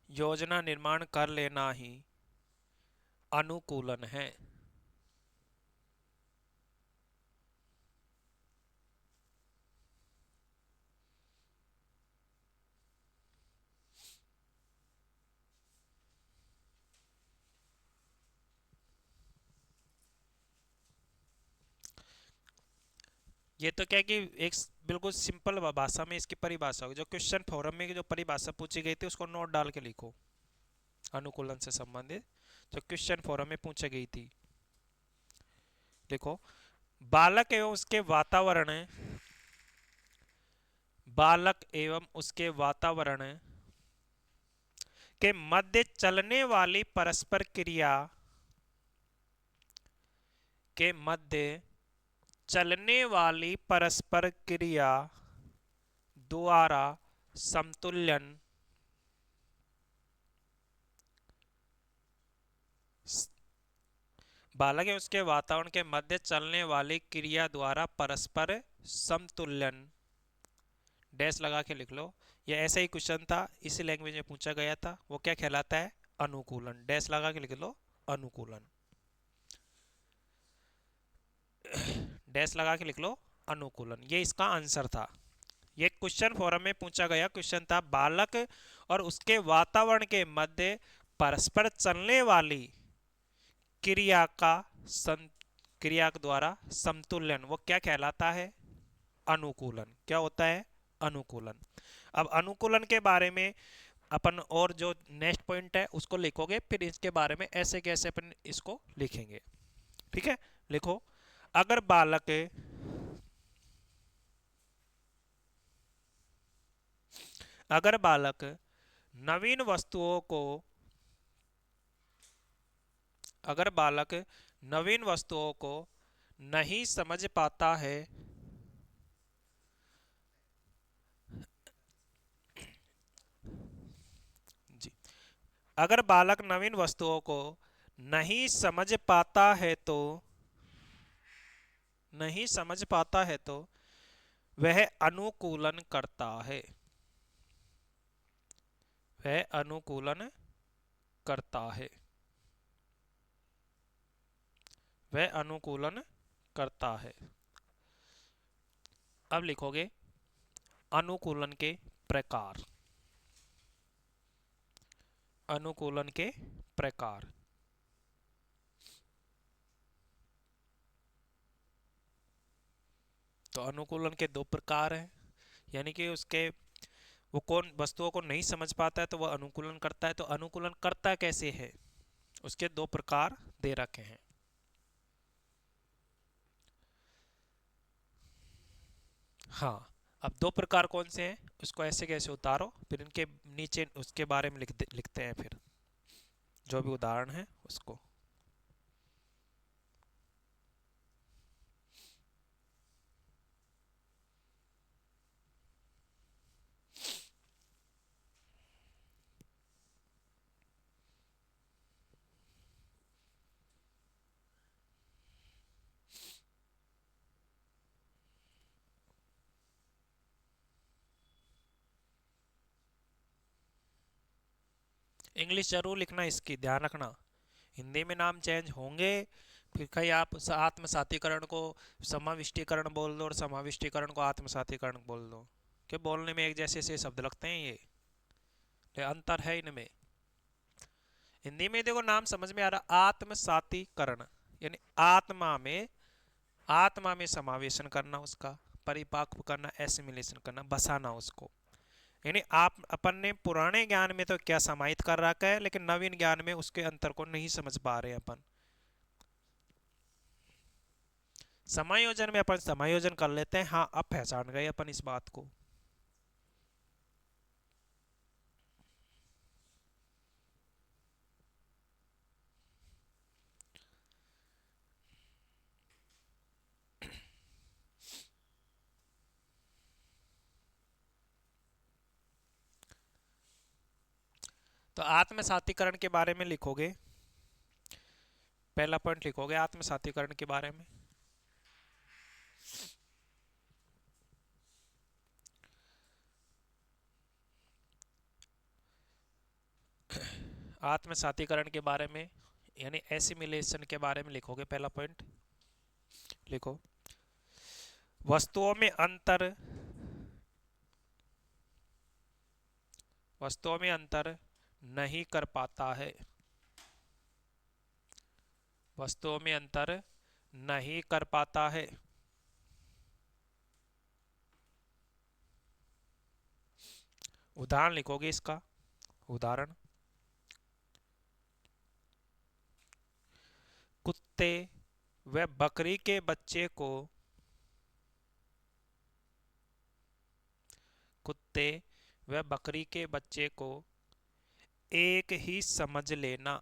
योजना निर्माण कर लेना ही अनुकूलन है। ये तो क्या कि एक बिल्कुल सिंपल भाषा में इसकी परिभाषा होगी। जो क्वेश्चन फोरम में जो परिभाषा पूछी गई थी उसको नोट डाल के लिखो। अनुकूलन से संबंधित जो क्वेश्चन फोरम में पूछी गई थी देखो, बालक एवं उसके वातावरण, बालक एवं उसके वातावरण के मध्य चलने वाली परस्पर क्रिया, के मध्य चलने वाली परस्पर क्रिया द्वारा समतुल्यन, बालक एवं उसके वातावरण के मध्य चलने वाली क्रिया द्वारा परस्पर समतुल्यन, डैश लगा के लिख लो। ये ऐसा ही क्वेश्चन था, इसी लैंग्वेज में पूछा गया था। वो क्या कहलाता है? अनुकूलन। डैश लगा के लिख लो अनुकूलन, डैश लगा के लिख लो अनुकूलन। ये इसका आंसर था। ये क्वेश्चन फोरम में पूछा गया क्वेश्चन था, बालक और उसके वातावरण के मध्य परस्पर चलने वाली क्रिया का क्रिया द्वारा समतुल्यन, वो क्या कहलाता है? अनुकूलन। क्या होता है? अनुकूलन। अब अनुकूलन के बारे में अपन और जो नेक्स्ट पॉइंट है उसको लिखोगे, फिर इसके बारे में ऐसे कैसे अपन इसको लिखेंगे। ठीक है, लिखो अगर बालक, अगर बालक नवीन वस्तुओं को, अगर बालक नवीन वस्तुओं को नहीं समझ पाता है, जी, अगर बालक नवीन वस्तुओं को नहीं समझ पाता है तो, नहीं समझ पाता है तो वह अनुकूलन करता है, वह अनुकूलन करता है, वह अनुकूलन करता है। अब लिखोगे अनुकूलन के प्रकार, अनुकूलन के प्रकार। तो अनुकूलन के दो प्रकार हैं, यानी कि उसके वो कौन वस्तुओं को नहीं समझ पाता है तो वह अनुकूलन करता है। तो अनुकूलन करता कैसे है, उसके दो प्रकार दे रखे हैं। हाँ, अब दो प्रकार कौन से हैं उसको ऐसे कैसे उतारो, फिर इनके नीचे उसके बारे में लिखते हैं, फिर जो भी उदाहरण है उसको। इंग्लिश जरूर लिखना, इसकी ध्यान रखना। हिंदी में नाम चेंज होंगे फिर कहीं आप आत्मसातीकरण को समाविष्टीकरण बोल दो और समाविष्टीकरण को आत्मसातीकरण बोल दो, कि बोलने में एक जैसे से शब्द लगते हैं ये अंतर है इनमें। हिंदी में देखो नाम समझ में आ रहा, आत्मसातीकरण यानी आत्मा में समावेशन करना, उसका परिपक्व करना, एसिमिलेशन करना, बसाना उसको। यानी आप अपन ने पुराने ज्ञान में तो क्या समाहित कर रखा है, लेकिन नवीन ज्ञान में उसके अंतर को नहीं समझ पा रहे हैं अपन। समायोजन में अपन समायोजन कर लेते हैं, हाँ अब पहचान गए अपन इस बात को। तो आत्मसातीकरण के बारे में लिखोगे, पहला पॉइंट लिखोगे आत्मसातीकरण के बारे में। आत्मसातीकरण के बारे में यानी एसिमिलेशन के बारे में लिखोगे, पहला पॉइंट लिखो, वस्तुओं में अंतर, वस्तुओं में अंतर नहीं कर पाता है, वस्तुओं में अंतर नहीं कर पाता है। उदाहरण लिखोगे इसका, उदाहरण, कुत्ते व बकरी के बच्चे को, कुत्ते व बकरी के बच्चे को एक ही समझ लेना।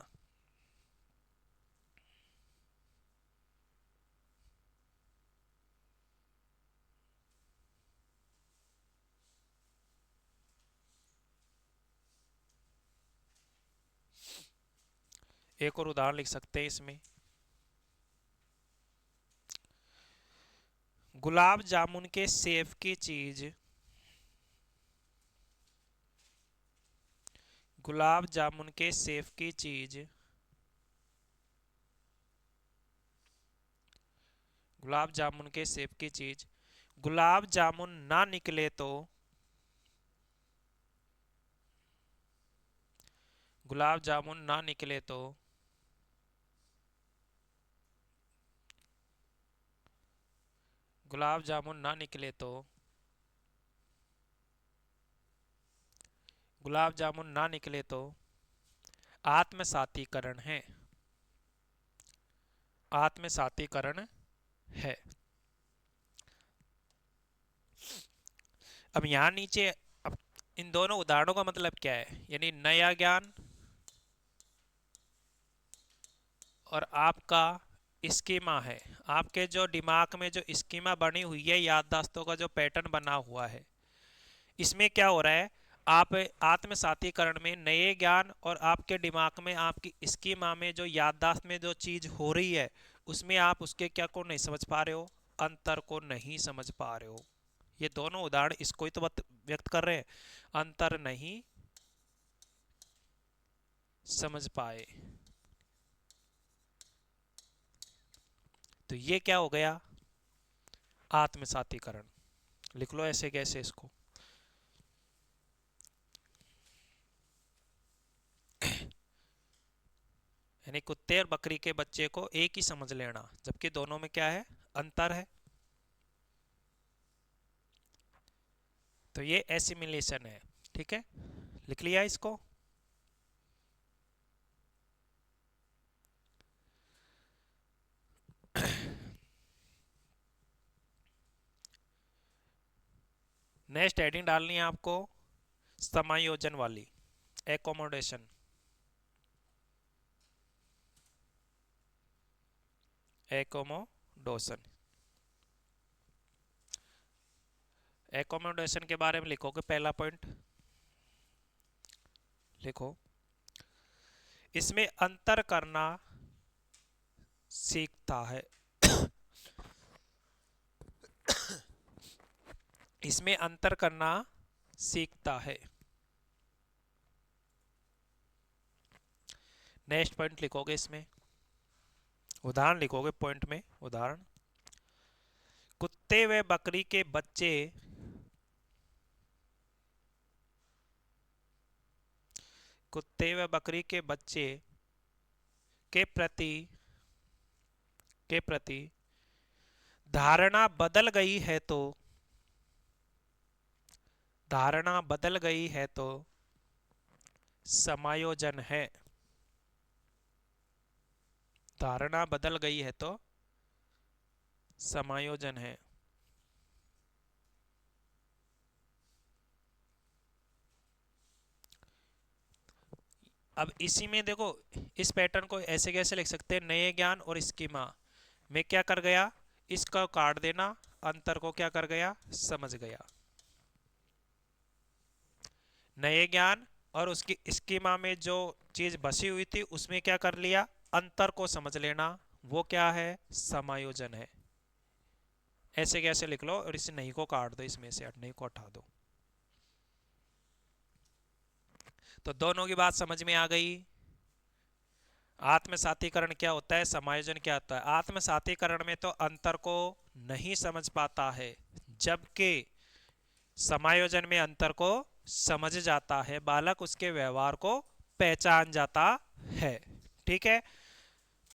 एक और उदाहरण लिख सकते हैं इसमें, गुलाब जामुन के सेब की चीज, गुलाब जामुन के सेब की चीज, गुलाब जामुन के सेब की चीज गुलाब जामुन ना निकले तो, गुलाब जामुन ना निकले तो गुलाब जामुन ना निकले तो गुलाब जामुन ना निकले तो आत्मसातीकरण है, आत्मसातीकरण है। अब यहां नीचे, अब इन दोनों उदाहरणों का मतलब क्या है, यानी नया ज्ञान और आपका स्कीमा है, आपके जो दिमाग में जो स्कीमा बनी हुई है, याददाश्तों का जो पैटर्न बना हुआ है, इसमें क्या हो रहा है, आप आत्मसातीकरण में नए ज्ञान और आपके दिमाग में आपकी स्कीमा में जो याददाश्त में जो चीज हो रही है, उसमें आप उसके क्या को नहीं समझ पा रहे हो, अंतर को नहीं समझ पा रहे हो। ये दोनों उदाहरण इसको ही तो व्यक्त कर रहे हैं, अंतर नहीं समझ पाए। तो ये क्या हो गया, आत्मसातीकरण। लिख लो ऐसे कैसे इसको, यानी कुत्ते और बकरी के बच्चे को एक ही समझ लेना, जबकि दोनों में क्या है, अंतर है। तो ये एसिमिलेशन है, ठीक है, लिख लिया इसको। नेक्स्ट हेडिंग डालनी है आपको समायोजन वाली, एकोमोडेशन, एकोमोडोशन। एकोमोडेशन के बारे में लिखोगे, पहला पॉइंट लिखो, इसमें अंतर करना सीखता है, इसमें अंतर करना सीखता है। नेक्स्ट पॉइंट लिखोगे इसमें, उदाहरण लिखोगे पॉइंट में, उदाहरण। कुत्ते व बकरी के बच्चे कुत्ते व बकरी के बच्चे के प्रति के प्रति धारणा बदल गई है तो धारणा बदल गई है तो समायोजन है। धारणा बदल गई है तो समायोजन है। अब इसी में देखो, इस पैटर्न को ऐसे कैसे लिख सकते हैं, नए ज्ञान और स्कीमा में क्या कर गया, इसका काट देना, अंतर को क्या कर गया, समझ गया। नए ज्ञान और उसकी स्कीमा में जो चीज बसी हुई थी उसमें क्या कर लिया, अंतर को समझ लेना, वो क्या है, समायोजन है। ऐसे कैसे लिख लो, और इस नहीं को काट दो, इसमें से नहीं को हटा दो। तो दोनों की बात समझ में आ गई। आत्मसातीकरण क्या होता है, समायोजन क्या होता है। आत्मसातीकरण में तो अंतर को नहीं समझ पाता है, जबकि समायोजन में अंतर को समझ जाता है, बालक उसके व्यवहार को पहचान जाता है। ठीक है।